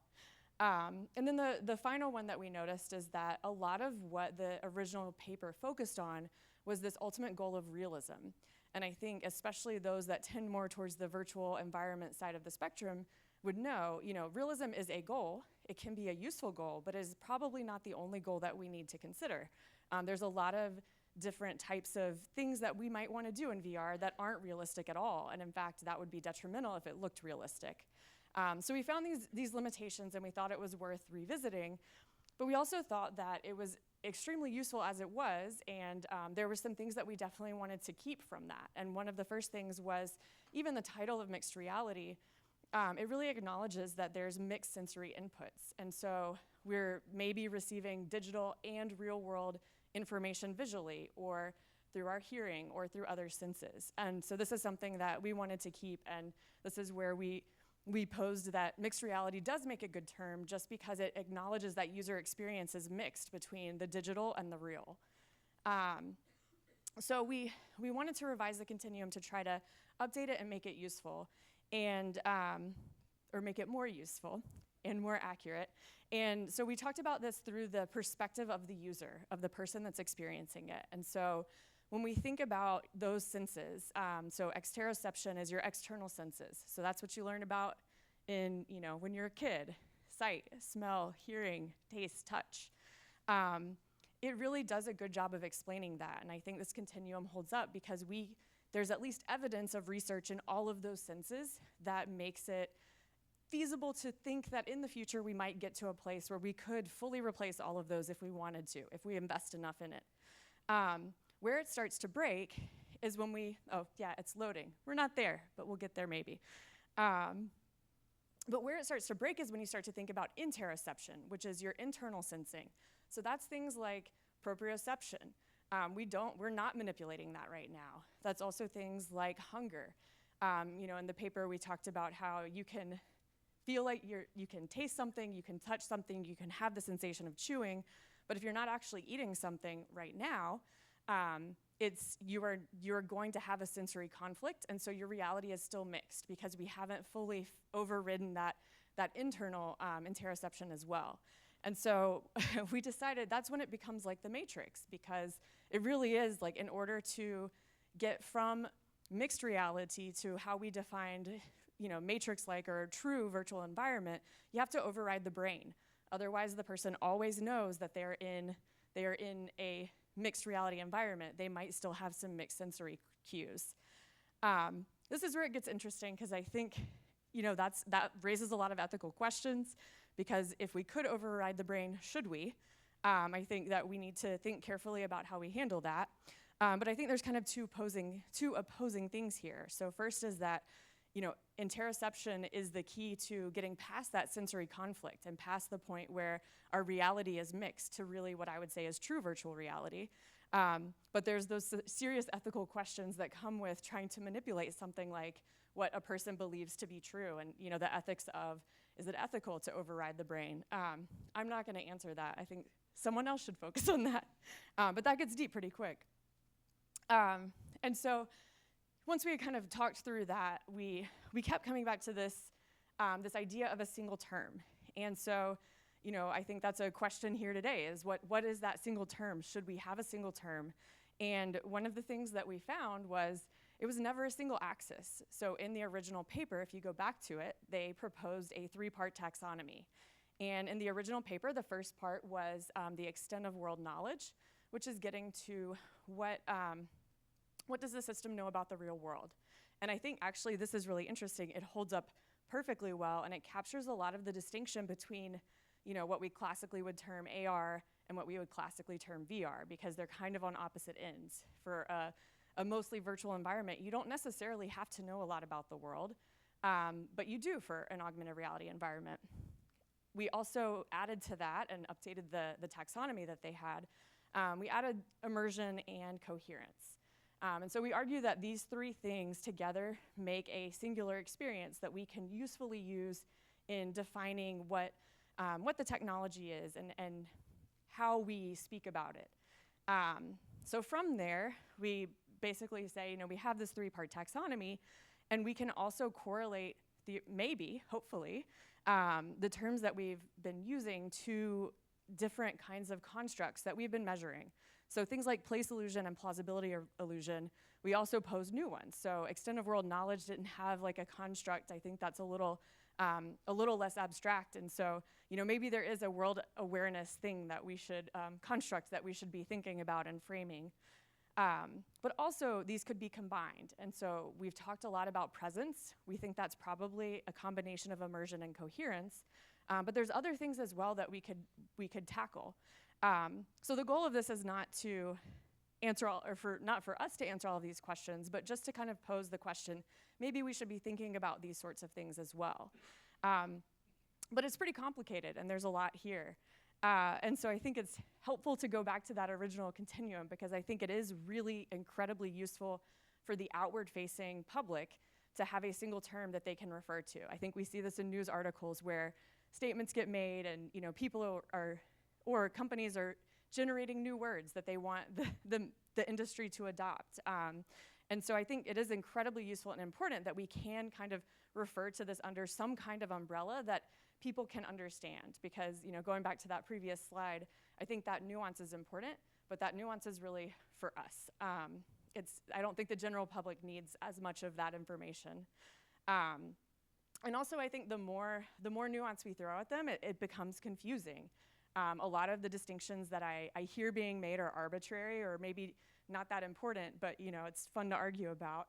And then the final one that we noticed is that a lot of what the original paper focused on was this ultimate goal of realism. And I think especially those that tend more towards the virtual environment side of the spectrum would know, realism is a goal. It can be a useful goal, but it is probably not the only goal that we need to consider. There's a lot of different types of things that we might want to do in VR that aren't realistic at all. And in fact, that would be detrimental if it looked realistic. So we found these limitations, and we thought it was worth revisiting. But we also thought that it was extremely useful as it was, and there were some things that we definitely wanted to keep from that. And one of the first things was even the title of mixed reality. It really acknowledges that there's mixed sensory inputs. And so we're maybe receiving digital and real world information visually, or through our hearing, or through other senses. And so this is something that we wanted to keep, and this is where we posed that mixed reality does make a good term just because it acknowledges that user experience is mixed between the digital and the real. So we wanted to revise the continuum to try to update it and make it useful, and or make it more useful and more accurate. And so we talked about this through the perspective of the user, of the person that's experiencing it. And so when we think about those senses, so exteroception is your external senses. So that's what you learn about in, when you're a kid: sight, smell, hearing, taste, touch. It really does a good job of explaining that. And I think this continuum holds up because there's at least evidence of research in all of those senses that makes it feasible to think that in the future we might get to a place where we could fully replace all of those if we wanted to, if we invest enough in it. Where it starts to break is when it's loading. We're not there, but we'll get there maybe. But where it starts to break is when you start to think about interoception, which is your internal sensing. So that's things like proprioception. We're not manipulating that right now. That's also things like hunger. In the paper we talked about how you can feel like you can taste something, you can touch something, you can have the sensation of chewing, but if you're not actually eating something right now, you're going to have a sensory conflict, and so your reality is still mixed because we haven't fully overridden that internal interoception as well. And so we decided that's when it becomes like the Matrix, because it really is like, in order to get from mixed reality to how we defined matrix-like or true virtual environment, you have to override the brain. Otherwise, the person always knows that they are in a mixed reality environment. They might still have some mixed sensory cues. This is where it gets interesting, because I think that raises a lot of ethical questions, because if we could override the brain, should we? I think that we need to think carefully about how we handle that. But I think there's kind of two opposing things here. So first is that interoception is the key to getting past that sensory conflict and past the point where our reality is mixed to really what I would say is true virtual reality. But there's those serious ethical questions that come with trying to manipulate something like what a person believes to be true, and the ethics of, is it ethical to override the brain? I'm not going to answer that. I think someone else should focus on that. But that gets deep pretty quick. And so once we had kind of talked through that, we kept coming back to this idea of a single term. And so, I think that's a question here today, is what is that single term? Should we have a single term? And one of the things that we found was it was never a single axis. So in the original paper, if you go back to it, they proposed a 3-part taxonomy. And in the original paper, the first part was the extent of world knowledge, which is getting to what does the system know about the real world? And I think actually this is really interesting. It holds up perfectly well, and it captures a lot of the distinction between what we classically would term AR and what we would classically term VR, because they're kind of on opposite ends. For a mostly virtual environment, you don't necessarily have to know a lot about the world, but you do for an augmented reality environment. We also added to that and updated the taxonomy that they had. We added immersion and coherence. And so we argue that these 3 things together make a singular experience that we can usefully use in defining what the technology is and how we speak about it. So from there, we basically say, we have this 3-part taxonomy, and we can also correlate hopefully, the terms that we've been using to different kinds of constructs that we've been measuring. So things like place illusion and plausibility illusion, we also pose new ones. So extent of world knowledge didn't have like a construct. I think that's a little less abstract. And so, maybe there is a world awareness thing that we should, construct that we should be thinking about and framing. But also these could be combined. And so we've talked a lot about presence. We think that's probably a combination of immersion and coherence. But there's other things as well that we could tackle. So the goal of this is not to answer not for us to answer all of these questions, but just to kind of pose the question, maybe we should be thinking about these sorts of things as well. But it's pretty complicated, and there's a lot here. And so I think it's helpful to go back to that original continuum, because I think it is really incredibly useful for the outward-facing public to have a single term that they can refer to. I think we see this in news articles where statements get made, and people or companies are generating new words that they want the industry to adopt. And so I think it is incredibly useful and important that we can kind of refer to this under some kind of umbrella that people can understand, because going back to that previous slide, I think that nuance is important, but that nuance is really for us. I don't think the general public needs as much of that information. And also I think the more nuance we throw at them, it becomes confusing. A lot of the distinctions that I hear being made are arbitrary or maybe not that important, but it's fun to argue about.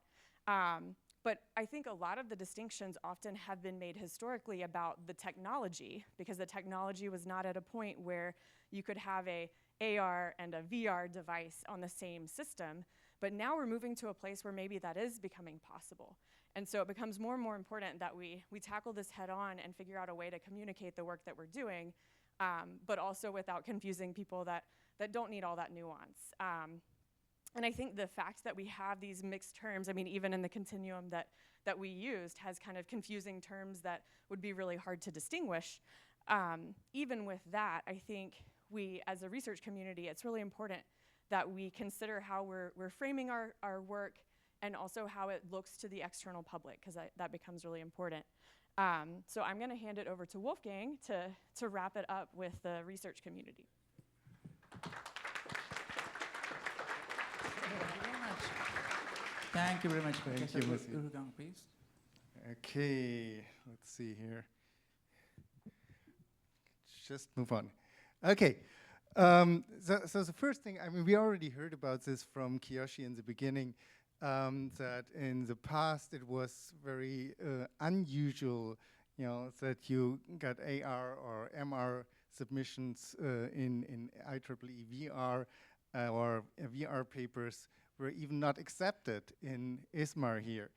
But I think a lot of the distinctions often have been made historically about the technology, because the technology was not at a point where you could have a AR and a VR device on the same system. But now we're moving to a place where maybe that is becoming possible. And so it becomes more and more important that we tackle this head on and figure out a way to communicate the work that we're doing, but also without confusing people that don't need all that nuance. And I think the fact that we have these mixed terms, I mean, even in the continuum that we used has kind of confusing terms that would be really hard to distinguish. Even with that, I think we, as a research community, it's really important that we consider how we're framing our work and also how it looks to the external public, because that becomes really important. So I'm going to hand it over to Wolfgang to wrap it up with the research community. Thank you very much. Thank you, Missy. Wolfgang, please. Okay, let's see here. Just move on. Okay, so the first thing, I mean, we already heard about this from Kiyoshi in the beginning, that in the past it was very unusual, that you got AR or MR submissions in IEEE VR or VR papers were even not accepted in ISMAR here.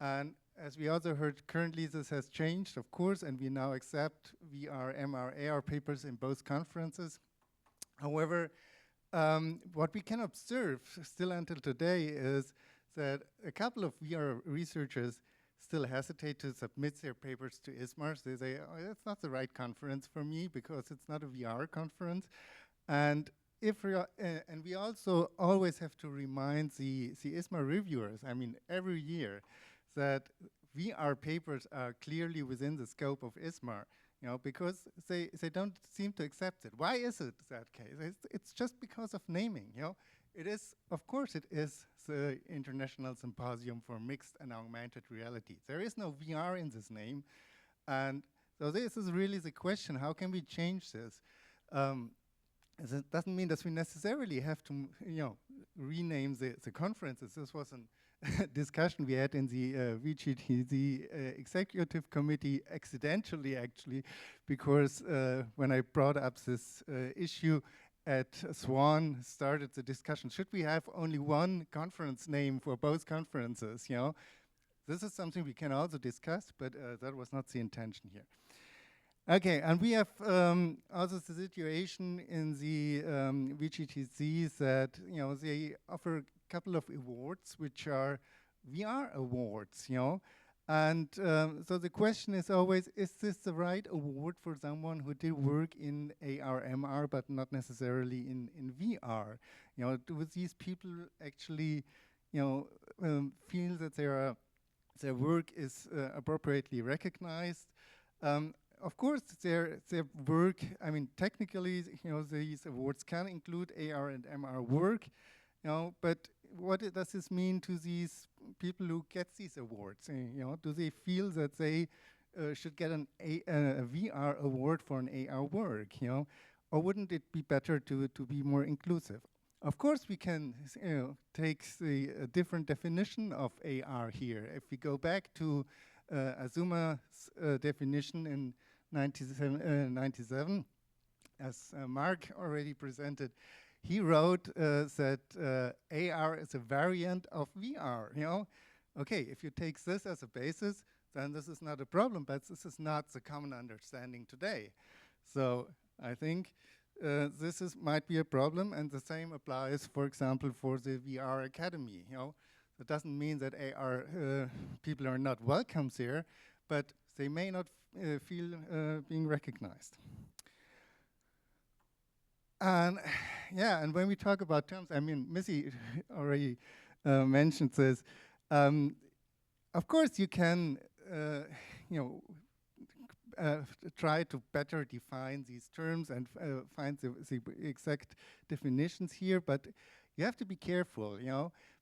And as we also heard, currently this has changed, of course, and we now accept VR, MR, AR papers in both conferences. However, what we can observe still until today is that a couple of VR researchers still hesitate to submit their papers to ISMAR. They say, oh, it's not the right conference for me because it's not a VR conference. And and we also always have to remind the ISMAR reviewers, I mean, every year, that VR papers are clearly within the scope of ISMAR, because they don't seem to accept it. Why is it that case? It's just because of naming, It is, of course, it is the International Symposium for Mixed and Augmented Reality. There is no VR in this name, and so this is really the question: how can we change this? It doesn't mean that we necessarily have to, rename the conferences. This was a discussion we had in the VGTC executive committee accidentally, actually, because when I brought up this issue at Swan, started the discussion, should we have only one conference name for both conferences, This is something we can also discuss, but that was not the intention here. Okay, and we have also the situation in the VGTC that, they offer a couple of awards, which are VR awards, And so the question is always, is this the right award for someone who did work in AR, MR, but not necessarily in VR? Do these people actually, feel that their work is appropriately recognized? Of course, their work, I mean, technically, these awards can include AR and MR work, but what does this mean to these people who get these awards? Do they feel that they should get a VR award for an AR work, Or wouldn't it be better to be more inclusive? Of course, we can take the different definition of AR here. If we go back to Azuma's definition in 1997, as Mark already presented, he wrote that AR is a variant of VR. Okay, if you take this as a basis, then this is not a problem, but this is not the common understanding today. So I think this might be a problem, and the same applies, for example, for the VR Academy. That doesn't mean that AR people are not welcome there, but they may not feel being recognized. And yeah, and when we talk about terms, I mean, Missy already mentioned this. Of course, you can, try to better define these terms and find the exact definitions here, but you have to be careful,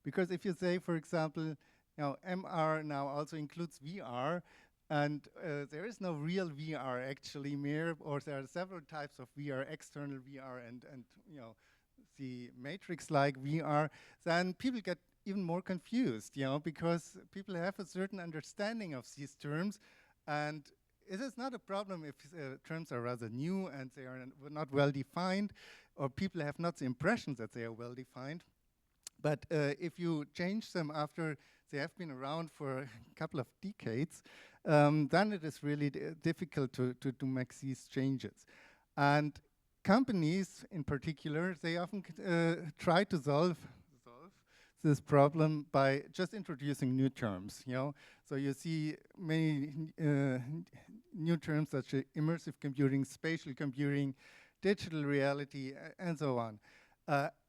because if you say, for example, MR now also includes VR, and there is no real VR actually mere, or there are several types of VR, external VR and the matrix-like VR, then people get even more confused, because people have a certain understanding of these terms, and it is not a problem if terms are rather new and they are not well defined, or people have not the impression that they are well defined. But if you change them after they have been around for a couple of decades, then it is really difficult to make these changes. And companies, in particular, they often try to solve this problem by just introducing new terms. So you see many new terms such as immersive computing, spatial computing, digital reality, and so on.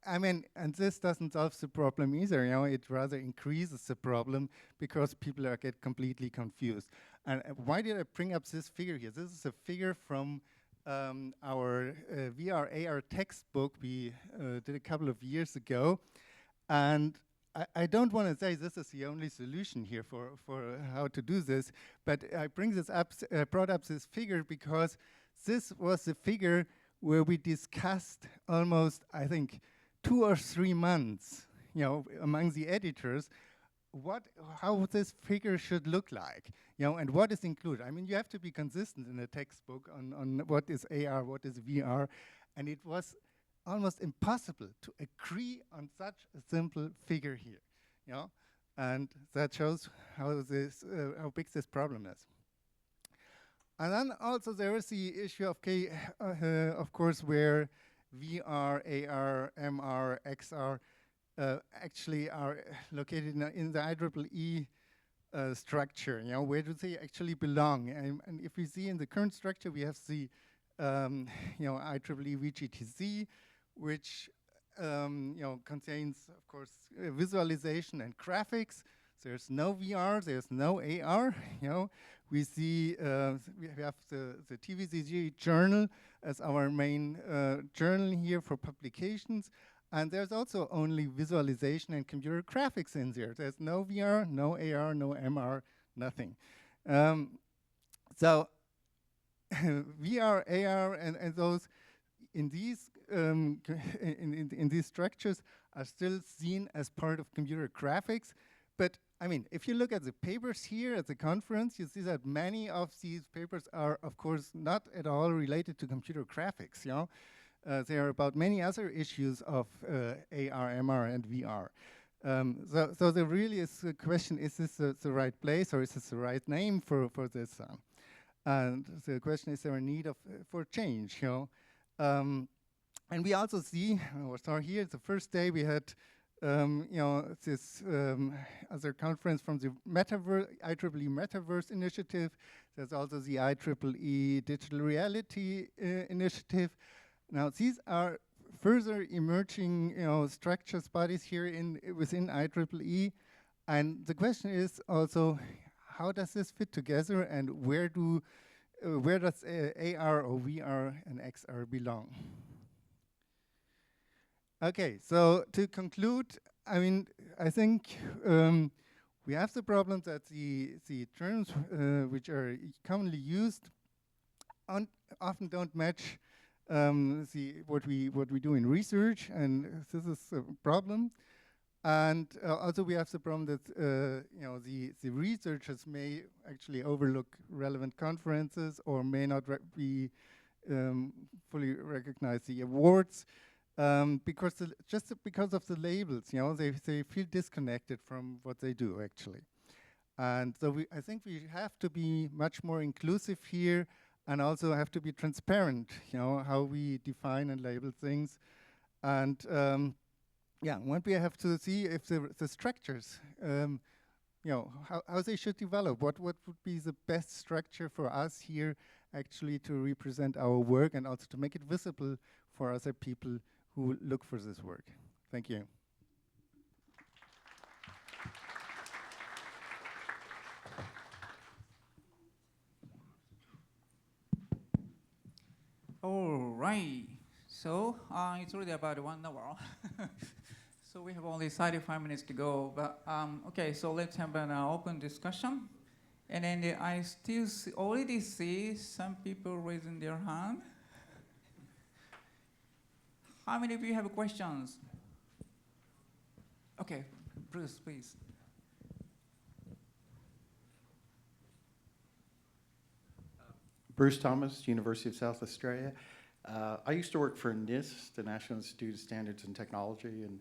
And this doesn't solve the problem either. It rather increases the problem because people get completely confused. And why did I bring up this figure here? This is a figure from our VR AR textbook we did a couple of years ago. And I don't want to say this is the only solution here for how to do this, but I brought up this figure because this was the figure where we discussed almost, I think, 2 or 3 months, among the editors, how this figure should look like, and what is included. I mean, you have to be consistent in a textbook on what is AR, what is VR, and it was almost impossible to agree on such a simple figure here, and that shows how big this problem is. And then also there is the issue of course, where VR, AR, MR, XR actually are located in the IEEE structure. Where do they actually belong? And if we see in the current structure, we have the IEEE VGTC, which contains, of course, visualization and graphics. There's no VR, there's no AR. We see we have the TVCG journal as our main journal here for publications, and there's also only visualization and computer graphics in there. There's no VR, no AR, no MR, nothing. So VR, AR, and those in these in these structures are still seen as part of computer graphics. But I mean, if you look at the papers here at the conference, you see that many of these papers are, of course, not at all related to computer graphics. They are about many other issues of AR, MR, and VR. So there really is a question: is this the right place, or is this the right name for this? And the question: is there a need for change? And we also see, or saw here, the first day we had, this other conference from the IEEE Metaverse Initiative. There's also the IEEE Digital Reality Initiative. Now, these are further emerging, structures, bodies here within IEEE. And the question is also, how does this fit together, and where does AR or VR and XR belong? Okay, so to conclude, I mean, I think we have the problem that the terms which are commonly used often don't match what we do in research, and this is a problem. And also we have the problem that the researchers may actually overlook relevant conferences or may not be fully recognize the awards. Just because of the labels, they feel disconnected from what they do, actually. And so I think we have to be much more inclusive here, and also have to be transparent, how we define and label things. And when we have to see if the structures, how they should develop, what would be the best structure for us here actually to represent our work, and also to make it visible for other people who look for this work. Thank you. All right. So it's already about 1 hour. So we have only 35 minutes to go. But okay, so let's have an open discussion. And then I still already see some people raising their hand. How many of you have questions? Okay, Bruce, please. Bruce Thomas, University of South Australia. I used to work for NIST, the National Institute of Standards and Technology, and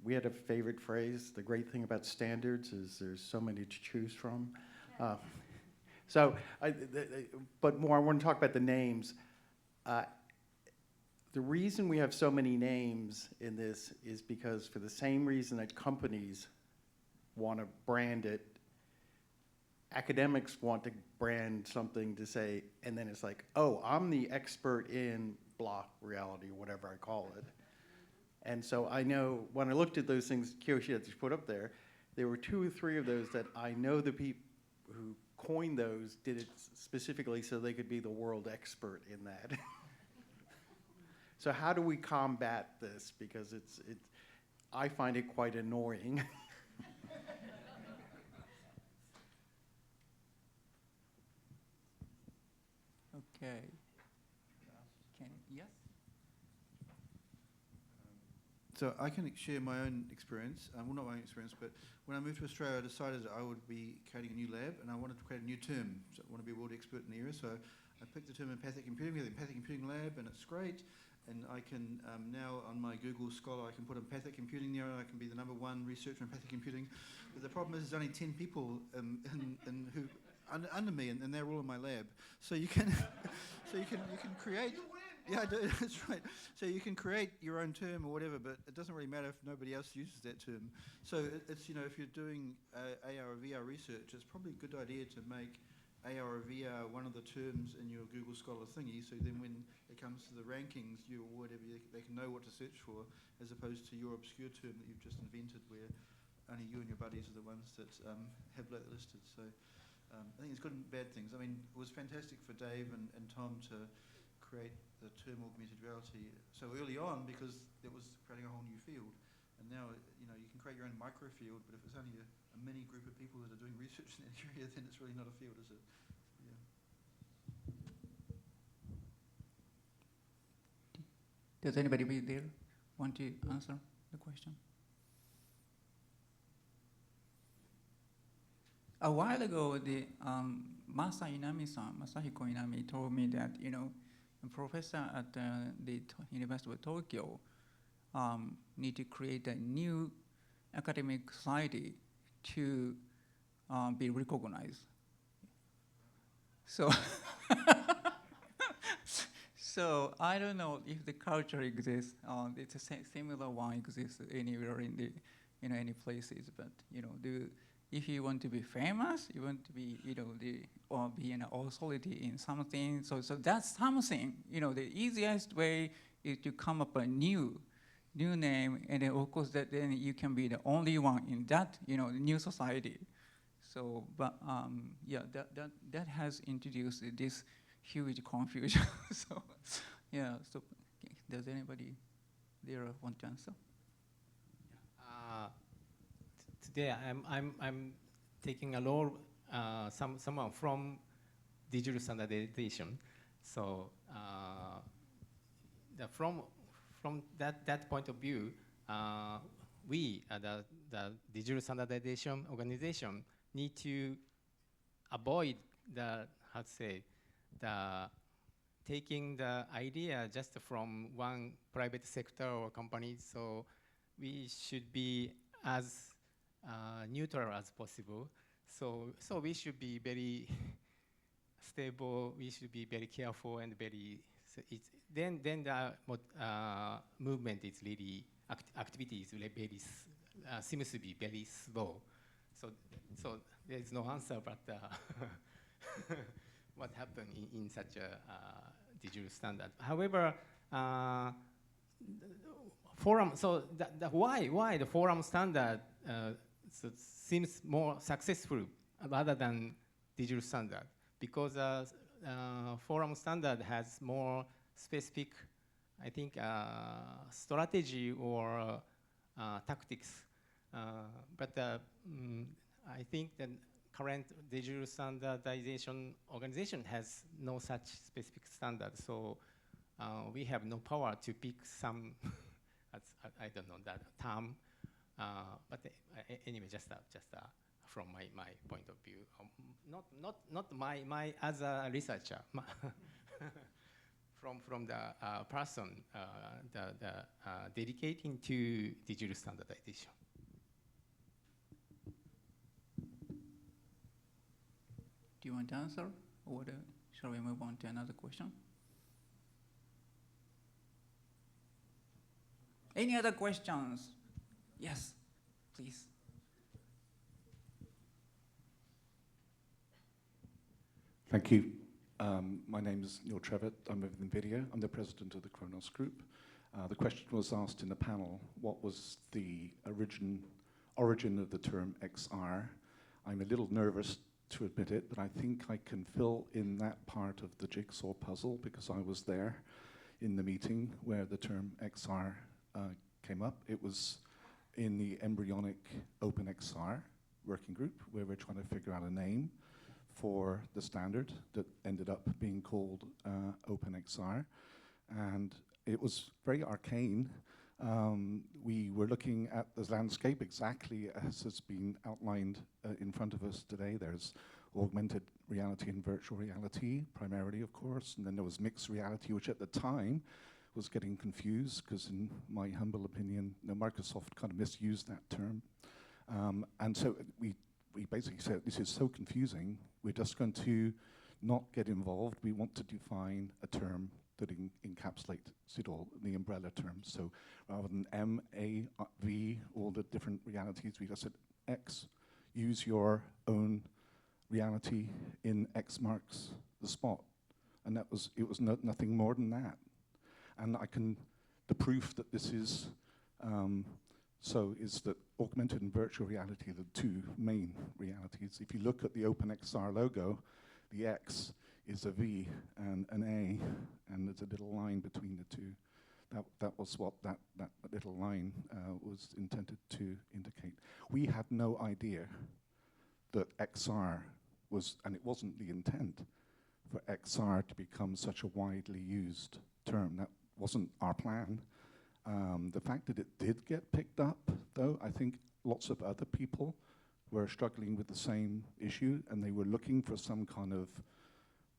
we had a favorite phrase. The great thing about standards is there's so many to choose from. But more, I want to talk about the names. The reason we have so many names in this is because for the same reason that companies want to brand it, academics want to brand something to say, and then it's like, oh, I'm the expert in blah reality, whatever I call it. And so I know when I looked at those things Kiyoshi had put up there were 2 or 3 of those that I know the people who coined those did it specifically so they could be the world expert in that. So how do we combat this? Because I find it quite annoying. Okay. Yes? So I can share my own experience. Well, not my own experience, but when I moved to Australia, I decided I would be creating a new lab, and I wanted to create a new term. So I want to be a world expert in the area. So I picked the term empathic computing. We have the empathic computing lab, and it's great. And I can now, on my Google Scholar, I can put empathic computing there, and I can be the #1 researcher in empathic computing. But the problem is, there's only 10 people who under me, and they're all in my lab. So you can, you can create. Yeah, that's right. So you can create your own term or whatever, but it doesn't really matter if nobody else uses that term. So it's, if you're doing AR or VR research, it's probably a good idea to make AR or VR one of the terms in your Google Scholar thingy, so then when it comes to the rankings, you or whatever, they can know what to search for, as opposed to your obscure term that you've just invented, where only you and your buddies are the ones that have listed. So I think it's good and bad things. I mean, it was fantastic for Dave and Tom to create the term augmented reality so early on, because it was creating a whole new field. And now, you can create your own microfield, but if it's only a mini group of people that are doing research in that area, then it's really not a field, is it? Yeah. Does anybody there want to answer the question? A while ago, the Masahiko Inami told me that, a professor at the University of Tokyo need to create a new academic society to be recognized. So, so I don't know if the culture exists. It's a similar one exists anywhere in the, any places. But if you want to be famous, you want to be, or be an authority in something. So that's something. The easiest way is to come up a new name, and then of course then you can be the only one in that, new society. So, but yeah, that has introduced this huge confusion. So, yeah. So, does anybody there want to answer? Today I'm taking a role, someone from digital standardization. So from that point of view, we, the digital standardization organization, need to avoid the taking the idea just from one private sector or company. So we should be as neutral as possible. So we should be very stable. We should be very careful and very. So then the movement is really activity is really very seems to be very slow. So there is no answer, but what happened in such a digital standard. However, forum. So why the forum standard seems more successful rather than digital standard, because forum standard has more specific, I think, strategy or tactics. But I think the current digital standardization organization has no such specific standard. So we have no power to pick some, I don't know that term. But anyway, just from my point of view, not my as a researcher, from from the person dedicating to digital standardization. Do you want to answer, or shall we move on to another question? Any other questions? Yes, please. Thank you. My name is Neil Trevitt. I'm with NVIDIA. I'm the president of the Kronos Group. The question was asked in the panel, what was the origin of the term XR? I'm a little nervous to admit it, but I think I can fill in that part of the jigsaw puzzle because I was there in the meeting where the term XR came up. It was in the embryonic OpenXR working group where we're trying to figure out a name for the standard that ended up being called OpenXR. And it was very arcane. We were looking at the landscape exactly as has been outlined in front of us today. There's augmented reality and virtual reality, primarily, of course, and then there was mixed reality, which at the time was getting confused, because in my humble opinion, Microsoft kind of misused that term. And so we basically said, this is so confusing, we're just going to not get involved. We want to define a term that encapsulates it all, the umbrella terms. So rather than M, A, V, all the different realities, we just said X, use your own reality in X marks the spot. And it was nothing more than that. And the proof that this is so is that augmented and virtual reality are the two main realities. If you look at the OpenXR logo, the X is a V and an A, and there's a little line between the two. That was what that little line was intended to indicate. We had no idea that XR was, and it wasn't the intent for XR to become such a widely used term. That wasn't our plan. The fact that it did get picked up, though, I think lots of other people were struggling with the same issue, and they were looking for some kind of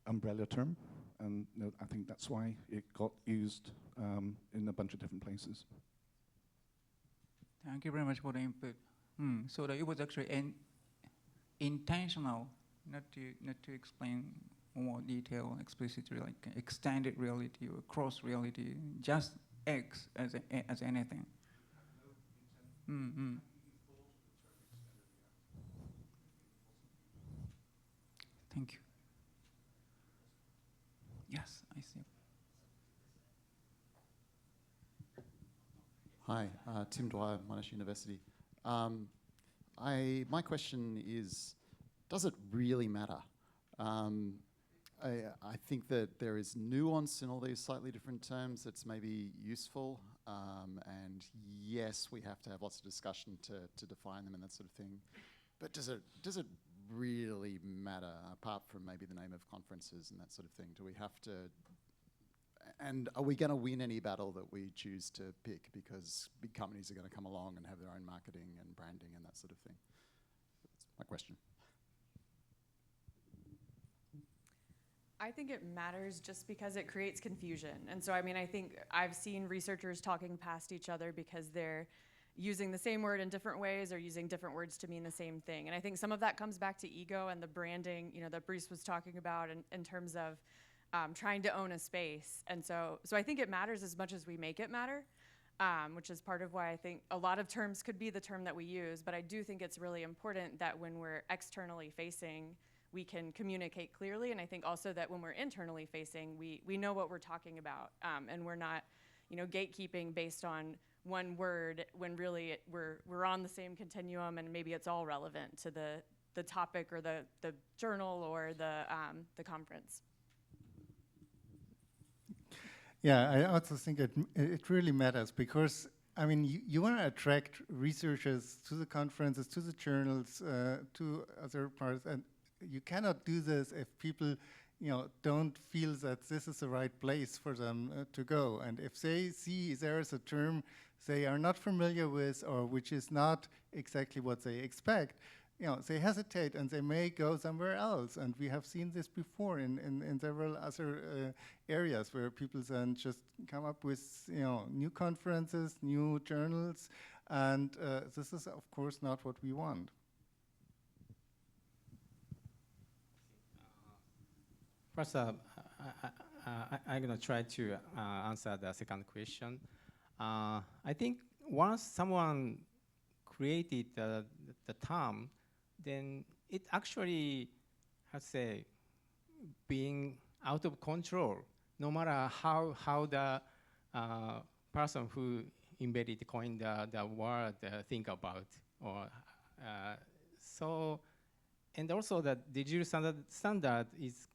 umbrella term, and I think that's why it got used in a bunch of different places. Thank you very much for the input. So that it was actually intentional, not to explain more detail explicitly, like extended reality or cross reality, just X as anything. Thank you. Yes, I see. Hi, Tim Dwyer, Monash University. My question is, does it really matter? I think that there is nuance in all these slightly different terms that's maybe useful, and yes, we have to have lots of discussion to define them and that sort of thing. But does it really matter, apart from maybe the name of conferences and that sort of thing? Do we have to, and are we going to win any battle that we choose to pick because big companies are going to come along and have their own marketing and branding and that sort of thing? That's my question. I think it matters just because it creates confusion. And so, I mean, I think I've seen researchers talking past each other because they're using the same word in different ways or using different words to mean the same thing. And I think some of that comes back to ego and the branding, that Bruce was talking about in terms of trying to own a space. And so I think it matters as much as we make it matter, which is part of why I think a lot of terms could be the term that we use. But I do think it's really important that when we're externally facing, we can communicate clearly, and I think also that when we're internally facing, we know what we're talking about, and we're not, gatekeeping based on one word when really we're on the same continuum, and maybe it's all relevant to the topic or the journal or the conference. Yeah, I also think it really matters because, I mean, you want to attract researchers to the conferences, to the journals, to other parts, and you cannot do this if people, don't feel that this is the right place for them to go. And if they see there is a term they are not familiar with or which is not exactly what they expect, they hesitate and they may go somewhere else. And we have seen this before in several other areas where people then just come up with new conferences, new journals, and this is of course not what we want. First, I'm going to try to answer the second question. I think once someone created the term, then it actually, how to say, being out of control, no matter how the person who invented, coined the word think about. And also the digital standard is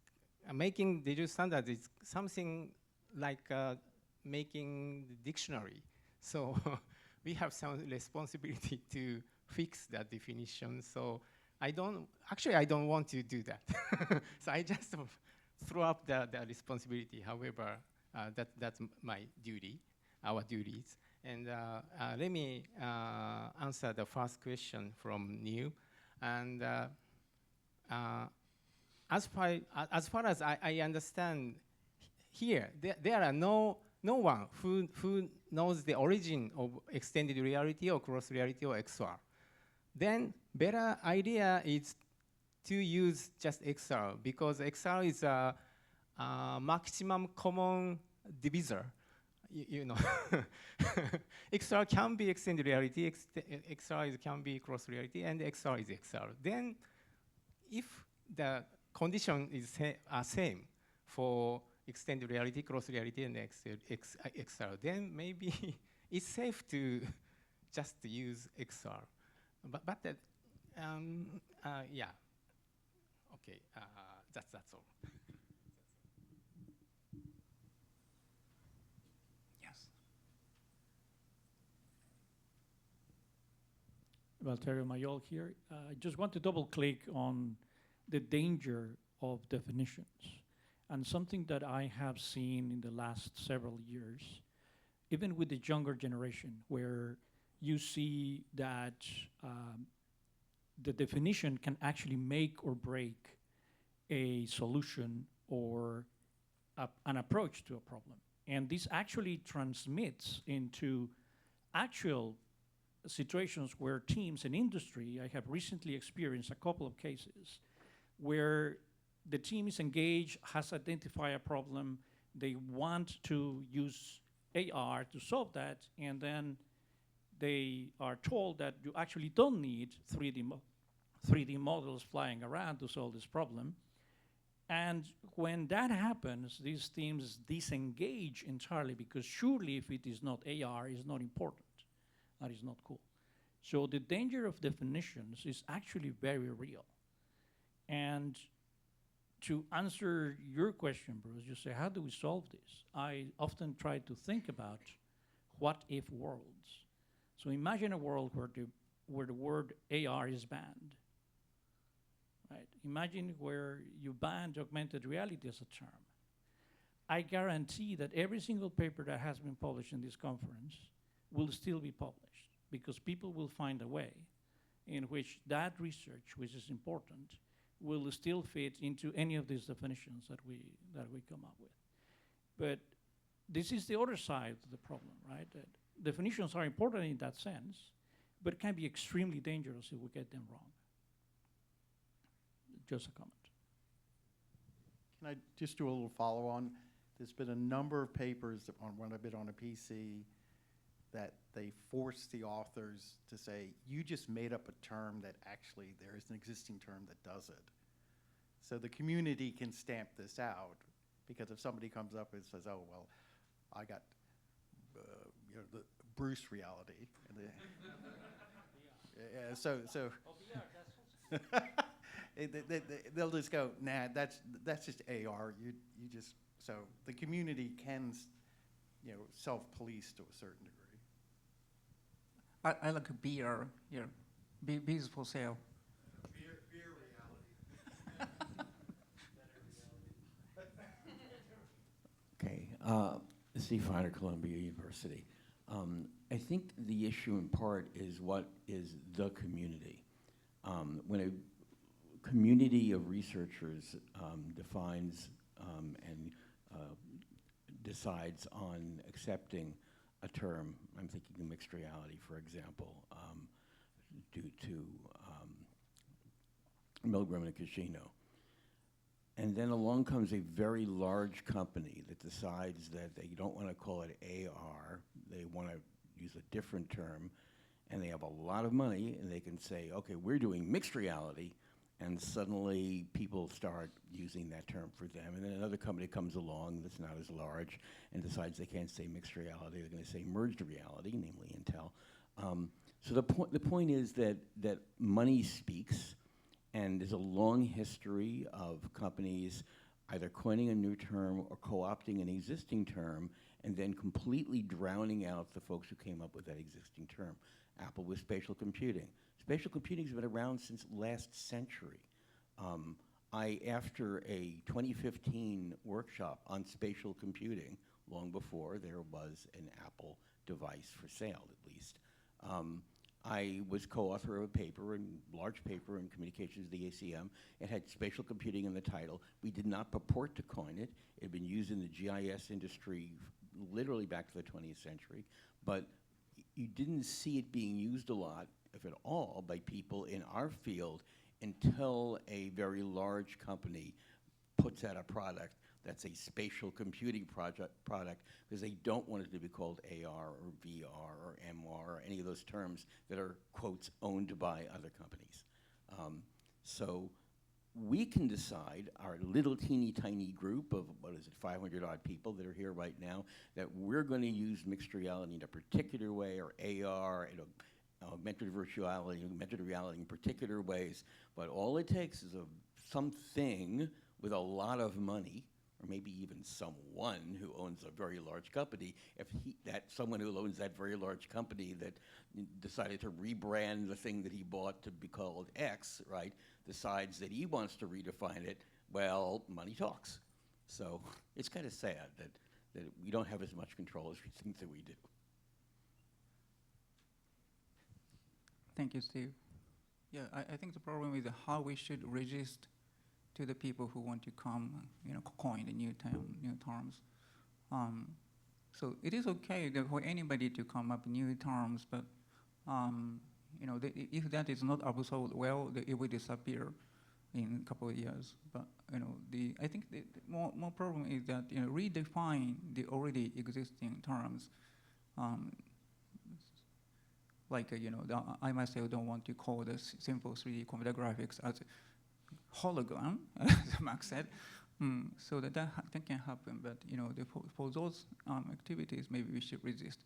making digital standard is something like making the dictionary. So we have some responsibility to fix that definition. So I don't want to do that. So I just throw up the responsibility. However, that's my duty, our duties. And let me answer the first question from Neil. And as far as I understand, here there are no one who knows the origin of extended reality or cross reality or XR. Then better idea is to use just XR, because XR is a maximum common divisor. You know, XR can be extended reality, XR can be cross reality, and XR is XR. Then if the condition is same for extended reality, cross reality, and XR, then maybe it's safe to just use XR. But that, yeah, okay, that's all. Yes. Valterio Mayol here. I just want to double click on the danger of definitions. And something that I have seen in the last several years, even with the younger generation, where you see that the definition can actually make or break a solution or an approach to a problem. And this actually transmits into actual situations where teams in industry, I have recently experienced a couple of cases where the team is engaged, has identified a problem, they want to use AR to solve that, and then they are told that you actually don't need 3D models flying around to solve this problem. And when that happens, these teams disengage entirely, because surely if it is not AR, it's not important. That is not cool. So the danger of definitions is actually very real. And to answer your question, Bruce, you say, how do we solve this? I often try to think about what if worlds. So imagine a world where the word AR is banned. Right? Imagine where you banned augmented reality as a term. I guarantee that every single paper that has been published in this conference will still be published, because people will find a way in which that research, which is important, will still fit into any of these definitions that we come up with. But this is the other side of the problem, right? That definitions are important in that sense, but it can be extremely dangerous if we get them wrong. Just a comment. Can I just do a little follow on? There's been a number of papers on when I've been on a PC that they force the authors to say, you just made up a term that actually there is an existing term that does it. So the community can stamp this out, because if somebody comes up and says, oh, well, I got the Bruce reality. And yeah, so they'll just go, nah, that's just AR. You just, so the community can self-police to a certain degree. I like beer here. Beers for sale. Beer reality. Okay, Steve Feiner, Columbia University. I think the issue in part is what is the community. When a community of researchers defines and decides on accepting a term, I'm thinking of mixed reality, for example, due to Milgram and Casino. And then along comes a very large company that decides that they don't want to call it AR, they want to use a different term, and they have a lot of money, and they can say, okay, we're doing mixed reality, and suddenly people start using that term for them. And then another company comes along that's not as large and decides they can't say mixed reality, they're going to say merged reality, namely Intel. So the point is that money speaks, and there's a long history of companies either coining a new term or co-opting an existing term and then completely drowning out the folks who came up with that existing term. Apple with spatial computing. Spatial computing has been around since last century. After a 2015 workshop on spatial computing, long before there was an Apple device for sale, at least, I was co-author of a paper, a large paper in communications of the ACM. It had spatial computing in the title. We did not purport to coin it. It had been used in the GIS industry literally back to the 20th century, but you didn't see it being used a lot, if at all, by people in our field until a very large company puts out a product that's a spatial computing product because they don't want it to be called AR or VR or MR or any of those terms that are, quotes, owned by other companies. So we can decide, our little teeny tiny group of, 500 odd people that are here right now, that we're going to use mixed reality in a particular way, or AR, augmented virtuality, augmented reality in particular ways. But all it takes is something with a lot of money, or maybe even someone who owns a very large company, if that someone who owns that very large company that decided to rebrand the thing that he bought to be called X, right, decides that he wants to redefine it, well, money talks. So it's kind of sad that we don't have as much control as we think that we do. Thank you, Steve. Yeah, I think the problem is how we should resist to the people who want to come, coin the new terms. So it is okay for anybody to come up with new terms, but if that is not observed well, it will disappear in a couple of years. But I think the more problem is that redefine the already existing terms. I myself don't want to call the simple 3D computer graphics as hologram, as Max said. So that can happen, but for those activities, maybe we should resist.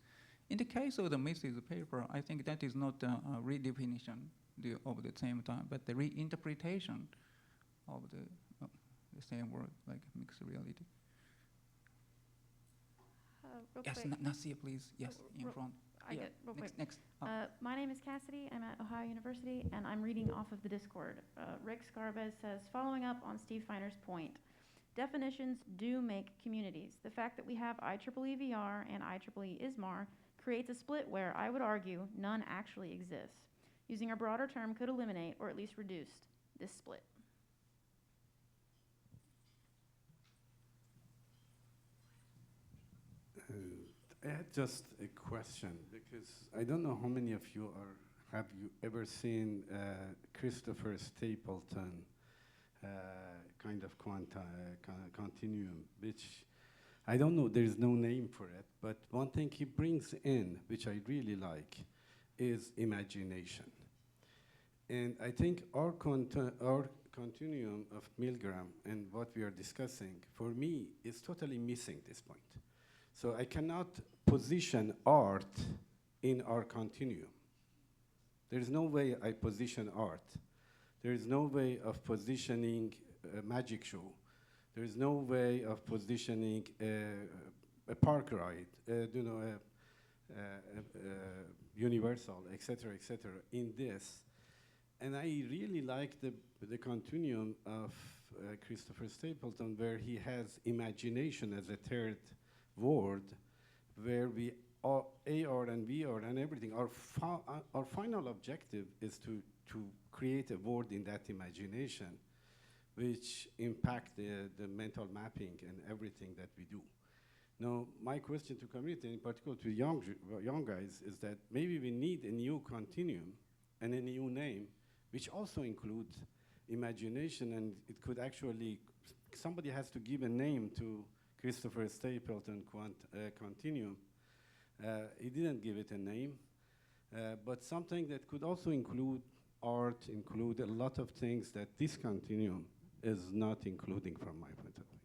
In the case of the Macy's paper, I think that is not a redefinition of the same time, but the reinterpretation of the same word, like mixed reality. Yes, Nasia, please. Yes, in front. I get real quick. Next. My name is Cassidy. I'm at Ohio University, and I'm reading off of the Discord. Rick Scarbez says, following up on Steve Feiner's point, definitions do make communities. The fact that we have IEEE VR and IEEE ISMAR creates a split where, I would argue, none actually exists. Using a broader term could eliminate, or at least reduce, this split. I had just a question, because I don't know how many of you have you ever seen Christopher Stapleton kind of continuum, which I don't know, there's no name for it, but one thing he brings in, which I really like, is imagination. And I think our continuum of Milgram and what we are discussing, for me, is totally missing this point. So I cannot position art in our continuum. There's no way I position art. There is no way of positioning a magic show. There is no way of positioning a park ride, Universal, et cetera, in this. And I really like the continuum of Christopher Stapleton, where he has imagination as a third word, where AR and VR and everything, our final objective is to create a world in that imagination which impact the mental mapping and everything that we do. Now, my question to community, in particular to young guys, is that maybe we need a new continuum and a new name, which also includes imagination, and it could actually, somebody has to give a name to Christopher Stapleton continuum. He didn't give it a name, but something that could also include art, include a lot of things that this continuum is not including from my point of view.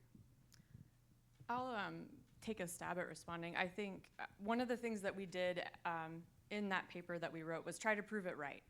I'll take a stab at responding. I think one of the things that we did in that paper that we wrote was try to prove it right.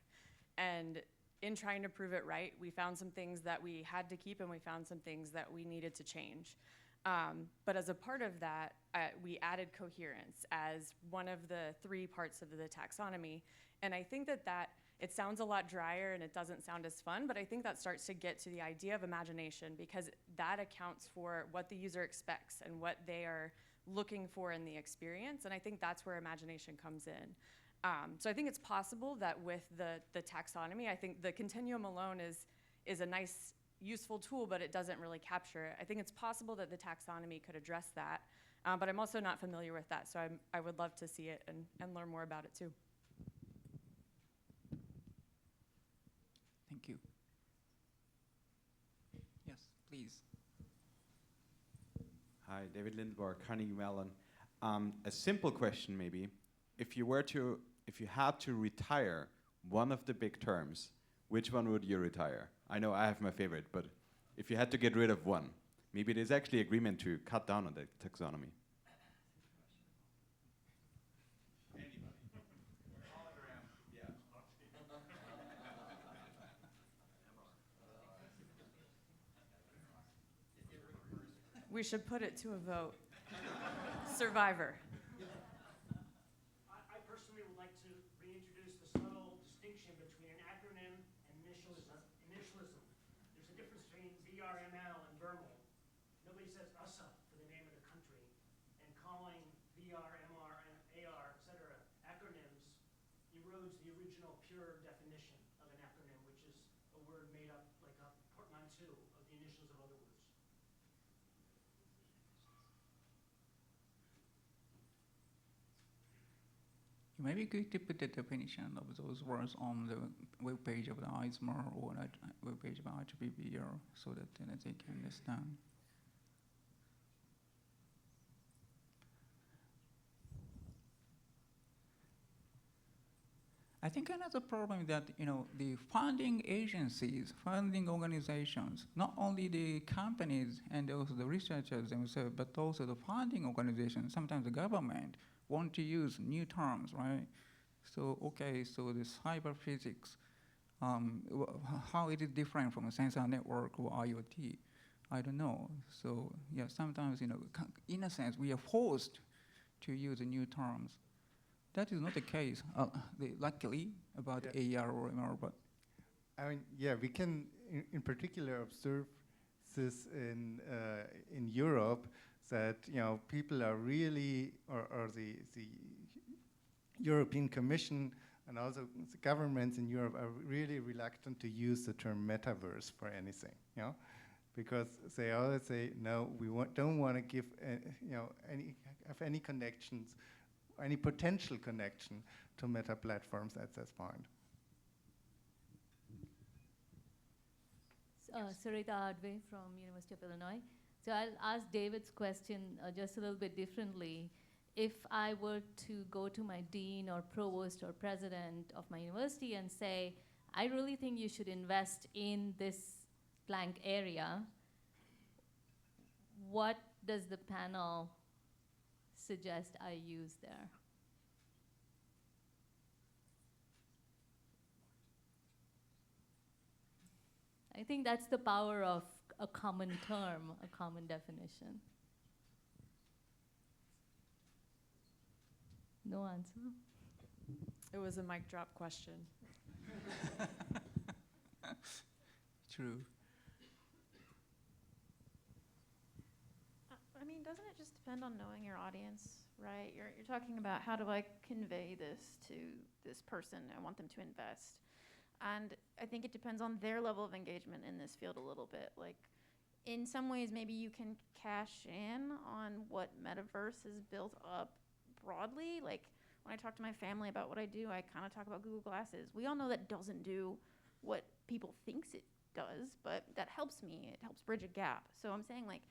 And in trying to prove it right, we found some things that we had to keep and we found some things that we needed to change. But as a part of that, we added coherence as one of the 3 parts of the taxonomy. And I think that it sounds a lot drier and it doesn't sound as fun, but I think that starts to get to the idea of imagination, because that accounts for what the user expects and what they are looking for in the experience. And I think that's where imagination comes in. So I think it's possible that with the taxonomy, I think the continuum alone is a nice, useful tool, but it doesn't really capture it. I think it's possible that the taxonomy could address that, but I'm also not familiar with that, so I would love to see it and learn more about it too. Thank you. Yes, please. Hi, David Lindborg, Carnegie Mellon. A simple question maybe. If you had to retire one of the big terms, which one would you retire? I know I have my favorite, but if you had to get rid of one, maybe there's actually agreement to cut down on the taxonomy. We should put it to a vote. Survivor. I personally would like to reintroduce the subtle distinction between an acronym and initialism. There's a difference between VRML and VRML. Nobody says USA for the name of the country, and calling VR, MR, and AR, etc. acronyms erodes the original pure definition of an acronym, which is a word made up like a portmanteau of the initials of other words. You may be good to put the definition of those words on the web page of the ISMAR or the web page of IEEE so that they can understand. I think another problem is that the funding agencies, funding organizations, not only the companies and also the researchers themselves, but also the funding organizations, sometimes the government, want to use new terms, right? So, okay, so the cyber physics, how it is different from a sensor network or IoT, I don't know. So, yeah, sometimes, in a sense, we are forced to use new terms. That is not the case, luckily, about AR or MR, but. I mean, yeah, we can, in particular, observe this in Europe, that people are really, or the European Commission and also the governments in Europe are really reluctant to use the term metaverse for anything, because they always say no, we don't want to give any connections, any potential connection to meta platforms at this point. Sarita Adve from University of Illinois. So I'll ask David's question just a little bit differently. If I were to go to my dean or provost or president of my university and say, I really think you should invest in this blank area, what does the panel suggest I use there? I think that's the power of a common term, a common definition. No answer? It was a mic drop question. True. I mean, doesn't it just depend on knowing your audience? right? You're talking about how do I convey this to this person I want them to invest. And I think it depends on their level of engagement in this field a little bit. Like, in some ways, maybe you can cash in on what metaverse has built up broadly. Like, when I talk to my family about what I do, I kind of talk about Google Glasses. We all know that doesn't do what people thinks it does, but that helps me. It helps bridge a gap. So I'm saying, like,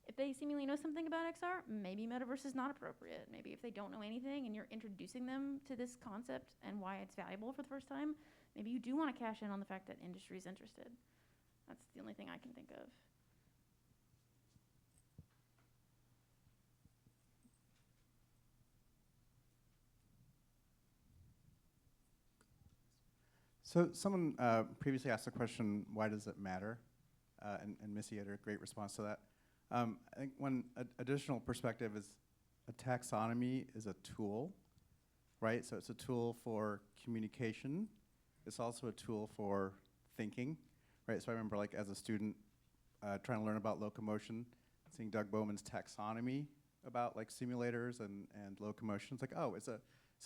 if they seemingly know something about XR, maybe metaverse is not appropriate. Maybe if they don't know anything and you're introducing them to this concept and why it's valuable for the first time, maybe you do want to cash in on the fact that industry is interested. That's the only thing I can think of. So someone previously asked the question, why does it matter? And Missy had a great response to that. I think one additional perspective is a taxonomy is a tool, right? So it's a tool for communication. It's also a tool for thinking, right? So I remember, like, as a student trying to learn about locomotion, seeing Doug Bowman's taxonomy about, like, simulators and locomotion. It's like, oh, it's a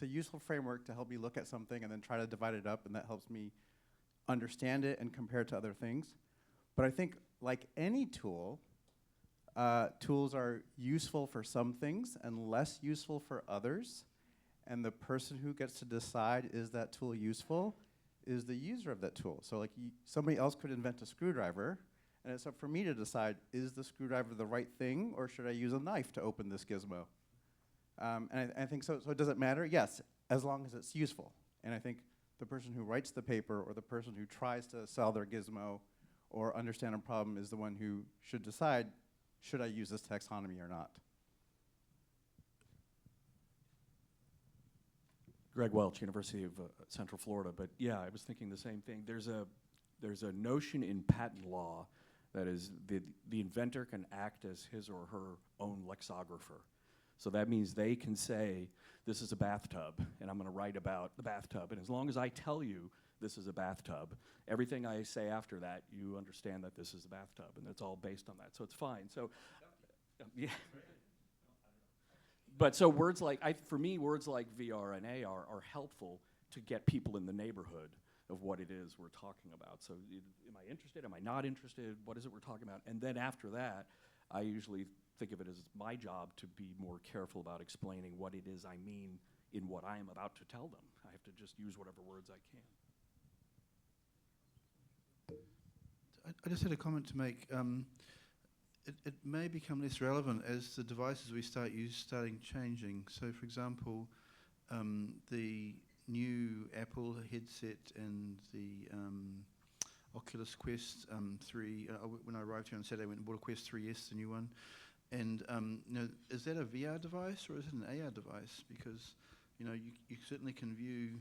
useful framework to help me look at something and then try to divide it up, and that helps me understand it and compare it to other things. But I think, like any tool, tools are useful for some things and less useful for others. And the person who gets to decide, is that tool useful, is the user of that tool. So, like, somebody else could invent a screwdriver, and it's up for me to decide, is the screwdriver the right thing, or should I use a knife to open this gizmo? And I think so it doesn't matter, yes, as long as it's useful. And I think the person who writes the paper or the person who tries to sell their gizmo or understand a problem is the one who should decide, should I use this taxonomy or not? Greg Welch, University of Central Florida. But yeah, I was thinking the same thing. There's a notion in patent law that is the inventor can act as his or her own lexicographer. So that means they can say, this is a bathtub, and I'm going to write about the bathtub. And as long as I tell you this is a bathtub, everything I say after that, you understand that this is a bathtub, and it's all based on that. So it's fine. So, yeah. But so words like, for me, words like VR and AR are helpful to get people in the neighborhood of what it is we're talking about. So am I interested? Am I not interested? What is it we're talking about? And then after that, I usually think of it as my job to be more careful about explaining what it is I mean in what I am about to tell them. I have to just use whatever words I can. I just had a comment to make. It may become less relevant as the devices we starting changing. So, for example, the new Apple headset and the Oculus Quest 3. When I arrived here on Saturday, I went and bought a Quest 3S, the new one. And is that a VR device or is it an AR device? Because you certainly can view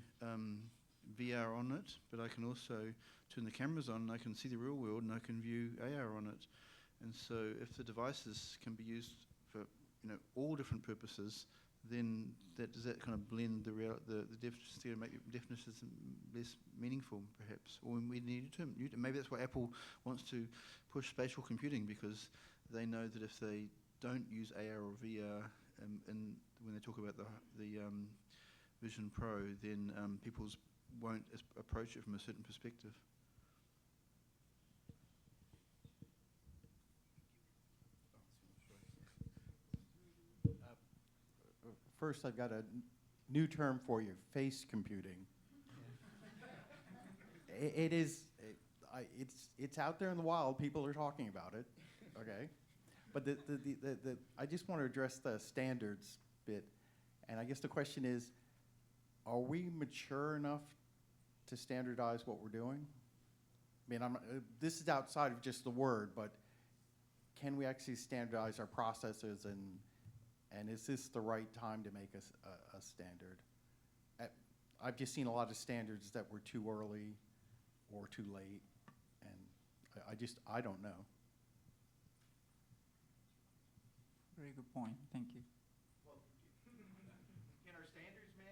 VR on it, but I can also turn the cameras on and I can see the real world and I can view AR on it. And so if the devices can be used for all different purposes, then does that kind of blend the differences to make differences less meaningful, perhaps? Or we need to maybe that's why Apple wants to push spatial computing, because they know that if they don't use AR or VR, and when they talk about the Vision Pro, then people won't approach it from a certain perspective. First, I've got a new term for you: face computing. It's out there in the wild. People are talking about it. Okay, but I just want to address the standards bit, and I guess the question is, are we mature enough to standardize what we're doing? I mean, this is outside of just the word, but can we actually standardize our processes, and is this the right time to make a standard? I've just seen a lot of standards that were too early or too late, and I don't know. Very good point. Thank you. Well, can our standards, man?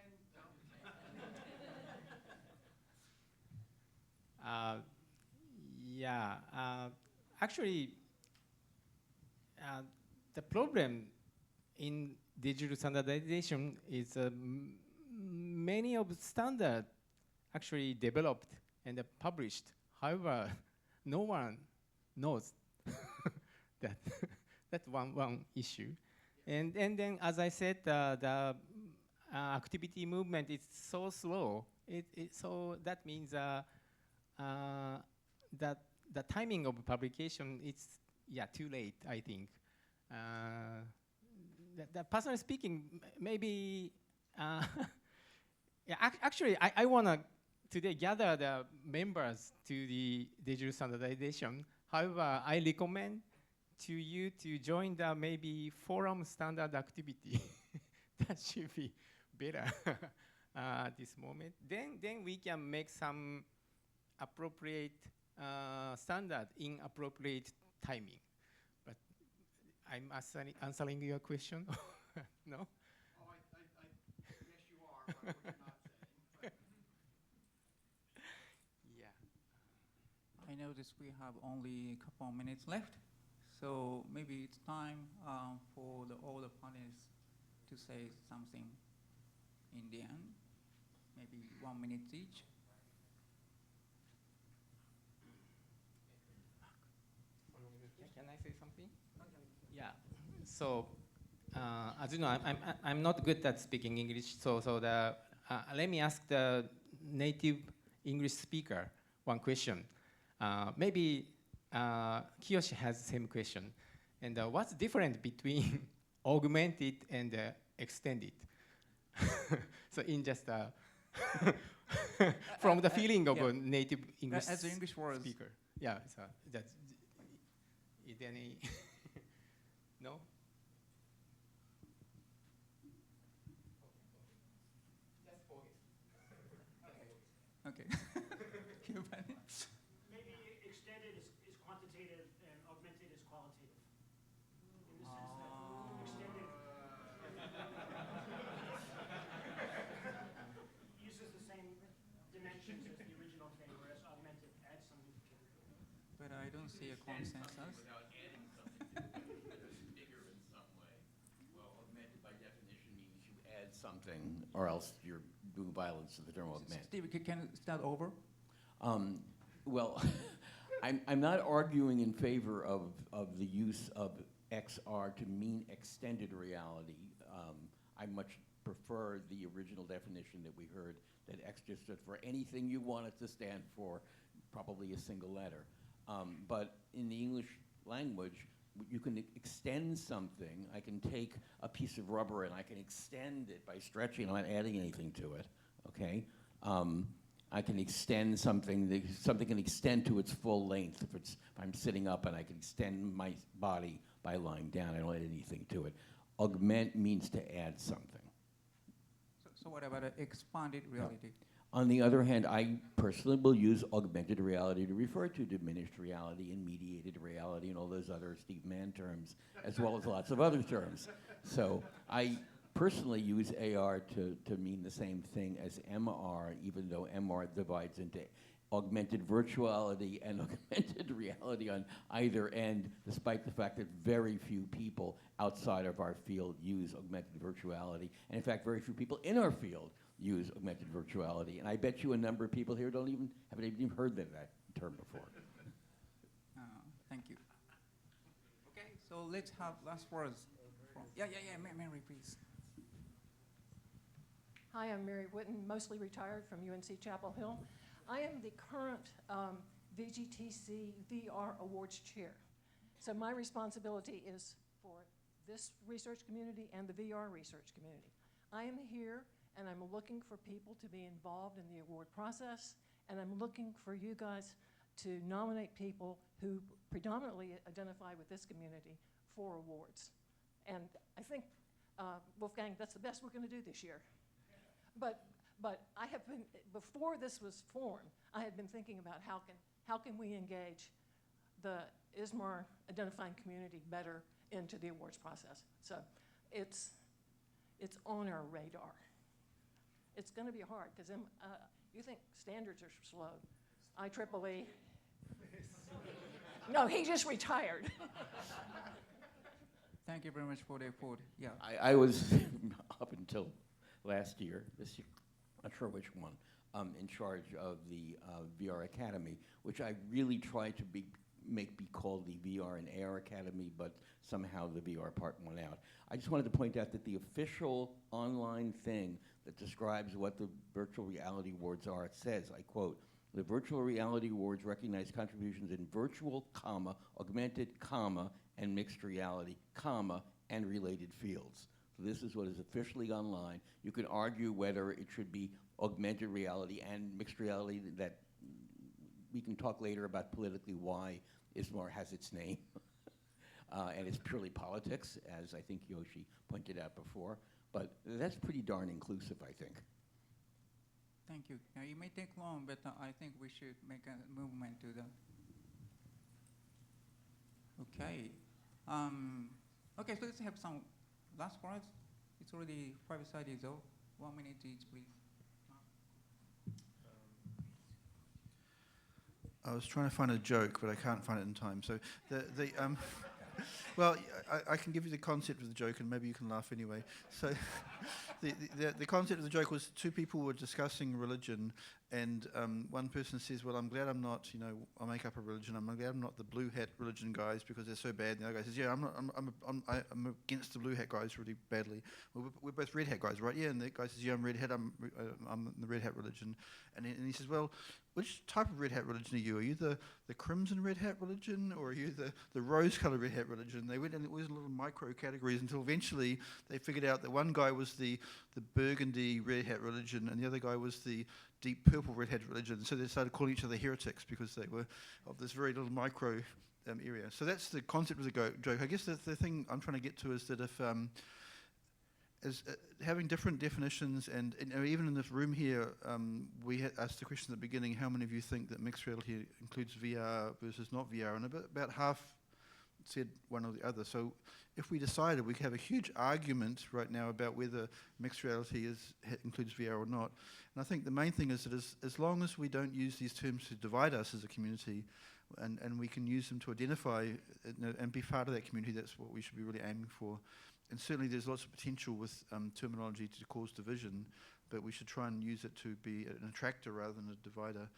Actually, the problem in digital standardization is many of standard actually developed and published. However, no one knows that. That's one issue. And then, as I said, the activity movement is so slow. So that means that the timing of publication is too late, I think. Personally speaking, maybe actually I wanna today gather the members to the digital standardization. However, I recommend to you to join the maybe forum standard activity. That should be better at this moment. Then we can make some appropriate standard in appropriate timing. But I'm answering your question. No? Oh, yes, you are, but what you're not saying. Yeah. I notice we have only a couple of minutes left, so maybe it's time for all the panelists to say something in the end, maybe 1 minute each. Can I say something? Yeah. So, as you know, I'm not good at speaking English. So let me ask the native English speaker one question. Maybe Kiyoshi has the same question. And what's different between augmented and extended? So in just from the feeling of a native English as an English word speaker. Yeah. So that's. Is there any? No? Just focus. Okay. Maybe extended is quantitative and augmented is qualitative. In the sense that extended uses the same dimensions as the original thing, whereas augmented adds some new capability. But I don't see a consensus. Without adding something to it that's bigger in some way. Well, augmented by definition means you add something, or else you're doing violence to the term augment. Steve, can you start over? Well, I'm not arguing in favor of the use of XR to mean extended reality. I much prefer the original definition that we heard, that X just stood for anything you want it to stand for, probably a single letter. But in the English language, you can extend something. I can take a piece of rubber and I can extend it by stretching. I'm not adding anything to it, okay? I can extend something. Something can extend to its full length. If I'm sitting up and I can extend my body by lying down, I don't add anything to it. Augment means to add something. So what about expanded reality? On the other hand, I personally will use augmented reality to refer to diminished reality and mediated reality and all those other Steve Mann terms, as well as lots of other terms. So I personally use AR to mean the same thing as MR, even though MR divides into augmented virtuality and augmented reality on either end, despite the fact that very few people outside of our field use augmented virtuality. And in fact, very few people in our field use augmented virtuality. And I bet you a number of people here haven't even heard that term before. Thank you. Okay, so let's have last words. Mary, please. Hi, I'm Mary Whitten, mostly retired from UNC Chapel Hill. I am the current VGTC VR Awards Chair. So my responsibility is for this research community and the VR research community. I am here and I'm looking for people to be involved in the award process, and I'm looking for you guys to nominate people who predominantly identify with this community for awards. And I think, Wolfgang, that's the best we're going to do this year. But I have been, before this was formed, I had been thinking about how can we engage the ISMAR identifying community better into the awards process. So it's on our radar. It's going to be hard because you think standards are slow. IEEE. No, he just retired. Thank you very much for the report. Yeah. I was, up until last year, this year, not sure which one, in charge of the VR Academy, which I really tried to make be called the VR and AR Academy, but somehow the VR part went out. I just wanted to point out that the official online thing that describes what the Virtual Reality Awards are, it says, I quote, "The Virtual Reality Awards recognize contributions in virtual, comma, augmented, comma, and mixed reality, comma, and related fields." So this is what is officially online. You can argue whether it should be augmented reality and mixed reality. That we can talk later about politically why ISMAR has its name. And it's purely politics, as I think Yoshi pointed out before. But that's pretty darn inclusive, I think. Thank you. Now, it may take long, but I think we should make a movement to the. Okay. Okay, so let's have some last words. It's already 5:30, though. 1 minute each, please. I was trying to find a joke, but I can't find it in time. So well, I can give you the concept of the joke, and maybe you can laugh anyway. So the concept of the joke was two people were discussing religion, and one person says, "Well, I'm glad I'm not, I make up a religion. I'm glad I'm not the blue hat religion guys because they're so bad." And the other guy says, "Yeah, I'm against the blue hat guys really badly. Well, we're both red hat guys, right?" "Yeah." And the guy says, "Yeah, I'm red hat. I'm the red hat religion." And he says, "Well, which type of red hat religion are you? Are you the crimson red hat religion, or are you the rose-colored red hat religion?" They went in all these little micro categories until eventually they figured out that one guy was the burgundy red hat religion, and the other guy was the deep purple red hat religion. So they started calling each other heretics because they were of this very little micro area. So that's the concept of the joke. I guess the thing I'm trying to get to is that if having different definitions, and even in this room here, we had asked the question at the beginning, how many of you think that mixed reality includes VR versus not VR? And about half said one or the other. So if we decided, we could have a huge argument right now about whether mixed reality includes VR or not. And I think the main thing is that as long as we don't use these terms to divide us as a community, and we can use them to identify and be part of that community, that's what we should be really aiming for. And certainly there's lots of potential with terminology to cause division, but we should try and use it to be an attractor rather than a divider.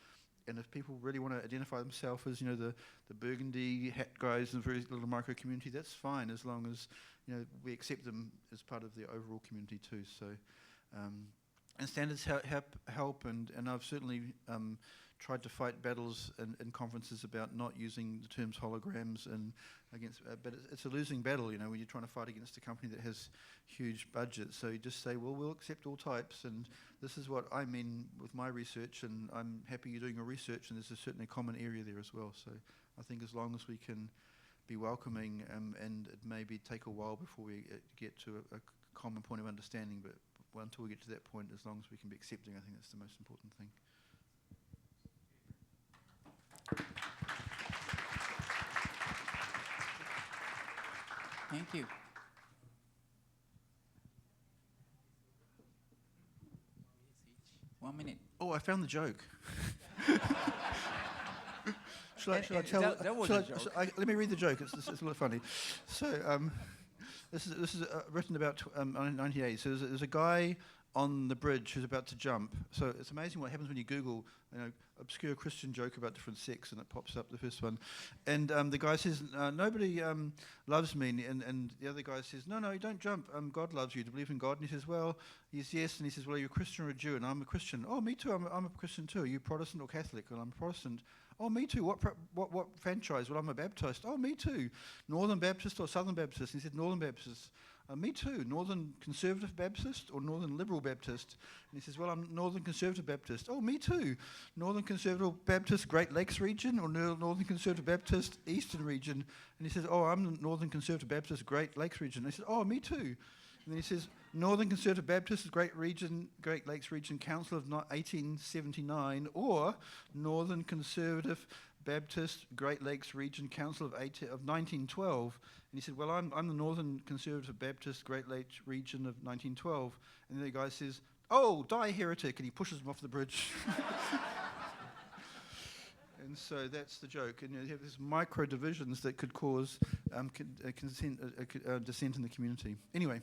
And if people really want to identify themselves as, the burgundy hat guys in a very little micro community, that's fine, as long as, we accept them as part of the overall community too. So, and standards help, and I've certainly tried to fight battles in conferences about not using the terms holograms and against, but it's a losing battle, when you're trying to fight against a company that has huge budgets. So you just say, well, we'll accept all types, and this is what I mean with my research, and I'm happy you're doing your research, and there's certainly a common area there as well. So I think as long as we can be welcoming, and it may take a while before we get to a common point of understanding, but until we get to that point, as long as we can be accepting, I think that's the most important thing. Thank you. One minute. Oh, I found the joke. Shall I tell? That was a joke. Let me read the joke. It's a little funny. So this is written about 1980. So there's a guy on the bridge who's about to jump. So it's amazing what happens when you Google, obscure Christian joke about different sex, and it pops up, the first one. And the guy says, nobody loves me. And the other guy says, no, you don't jump. God loves you. Do you believe in God? And he says, well, yes. And he says, well, are you a Christian or a Jew? And I'm a Christian. Oh, me too. I'm a Christian too. Are you Protestant or Catholic? Well, I'm Protestant. Oh, me too. What franchise? Well, I'm a Baptist. Oh, me too. Northern Baptist or Southern Baptist? And he said, Northern Baptist. Me too. Northern Conservative Baptist or Northern Liberal Baptist? And he says, well, I'm Northern Conservative Baptist. Oh, me too. Northern Conservative Baptist Great Lakes region or Northern Conservative Baptist Eastern region? And he says, oh, I'm the Northern Conservative Baptist Great Lakes region. And he says, oh, me too. And then he says, Northern Conservative Baptist Great Lakes region Council of 1879 or Northern Conservative Baptist Great Lakes Region Council of 1912. And he said, well, I'm the Northern Conservative Baptist Great Lakes Region of 1912. And then the guy says, oh, die heretic, and he pushes him off the bridge. And so that's the joke. And you have these micro divisions that could cause dissent in the community. Anyway.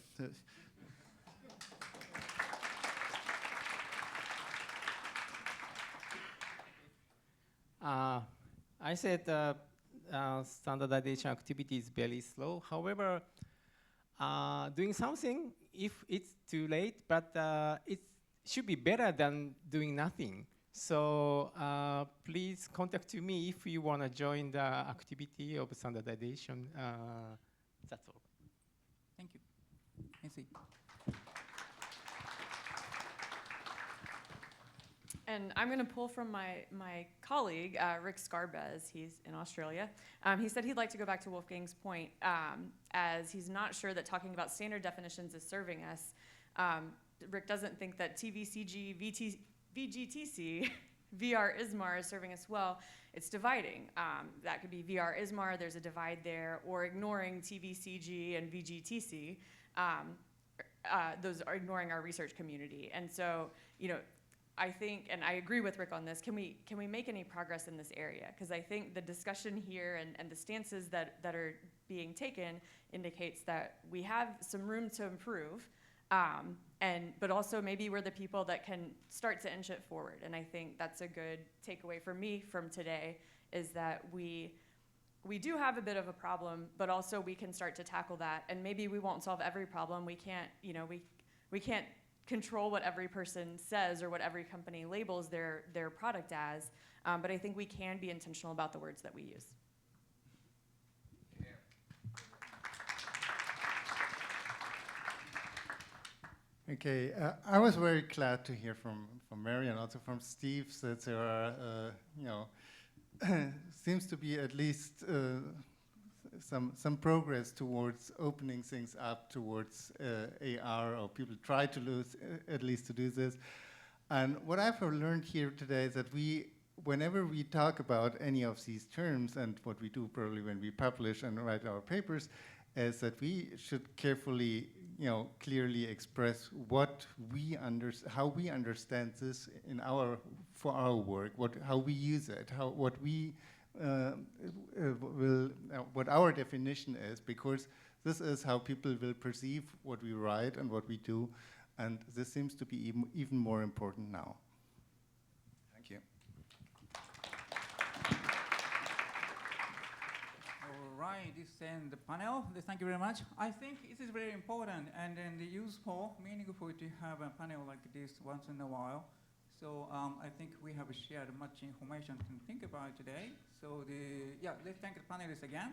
I said standardization activity is very slow. However, doing something, if it's too late, but it should be better than doing nothing. So please contact me if you want to join the activity of standardization. That's all. Thank you. Nancy. And I'm going to pull from my colleague, Rick Scarbez. He's in Australia. He said he'd like to go back to Wolfgang's point, as he's not sure that talking about standard definitions is serving us. Rick doesn't think that TVCG, VGTC, VR ISMAR is serving us well. It's dividing. That could be VR ISMAR, there's a divide there, or ignoring TVCG and VGTC. Those are ignoring our research community. And so, you know, I think, and I agree with Rick on this, can we make any progress in this area? Because I think the discussion here and the stances that are being taken indicates that we have some room to improve, but also maybe we're the people that can start to inch it forward. And I think that's a good takeaway for me from today, is that we do have a bit of a problem, but also we can start to tackle that. And maybe we won't solve every problem. We can't, you know, we can't control what every person says or what every company labels their product as, but I think we can be intentional about the words that we use. Okay, I was very glad to hear from Mary and also from Steve that there are, you know, seems to be at least some progress towards opening things up towards AR, or people try to at least to do this. And what I've learned here today is that whenever we talk about any of these terms, and what we do probably when we publish and write our papers, is that we should carefully, you know, clearly express what how we understand this for our work, how we use it, what our definition is, because this is how people will perceive what we write and what we do, and this seems to be even more important now. Thank you. All right, this ends the panel. Thank you very much. I think it is very important and useful, meaningful to have a panel like this once in a while. So I think we have shared much information to think about today. So let's thank the panelists again.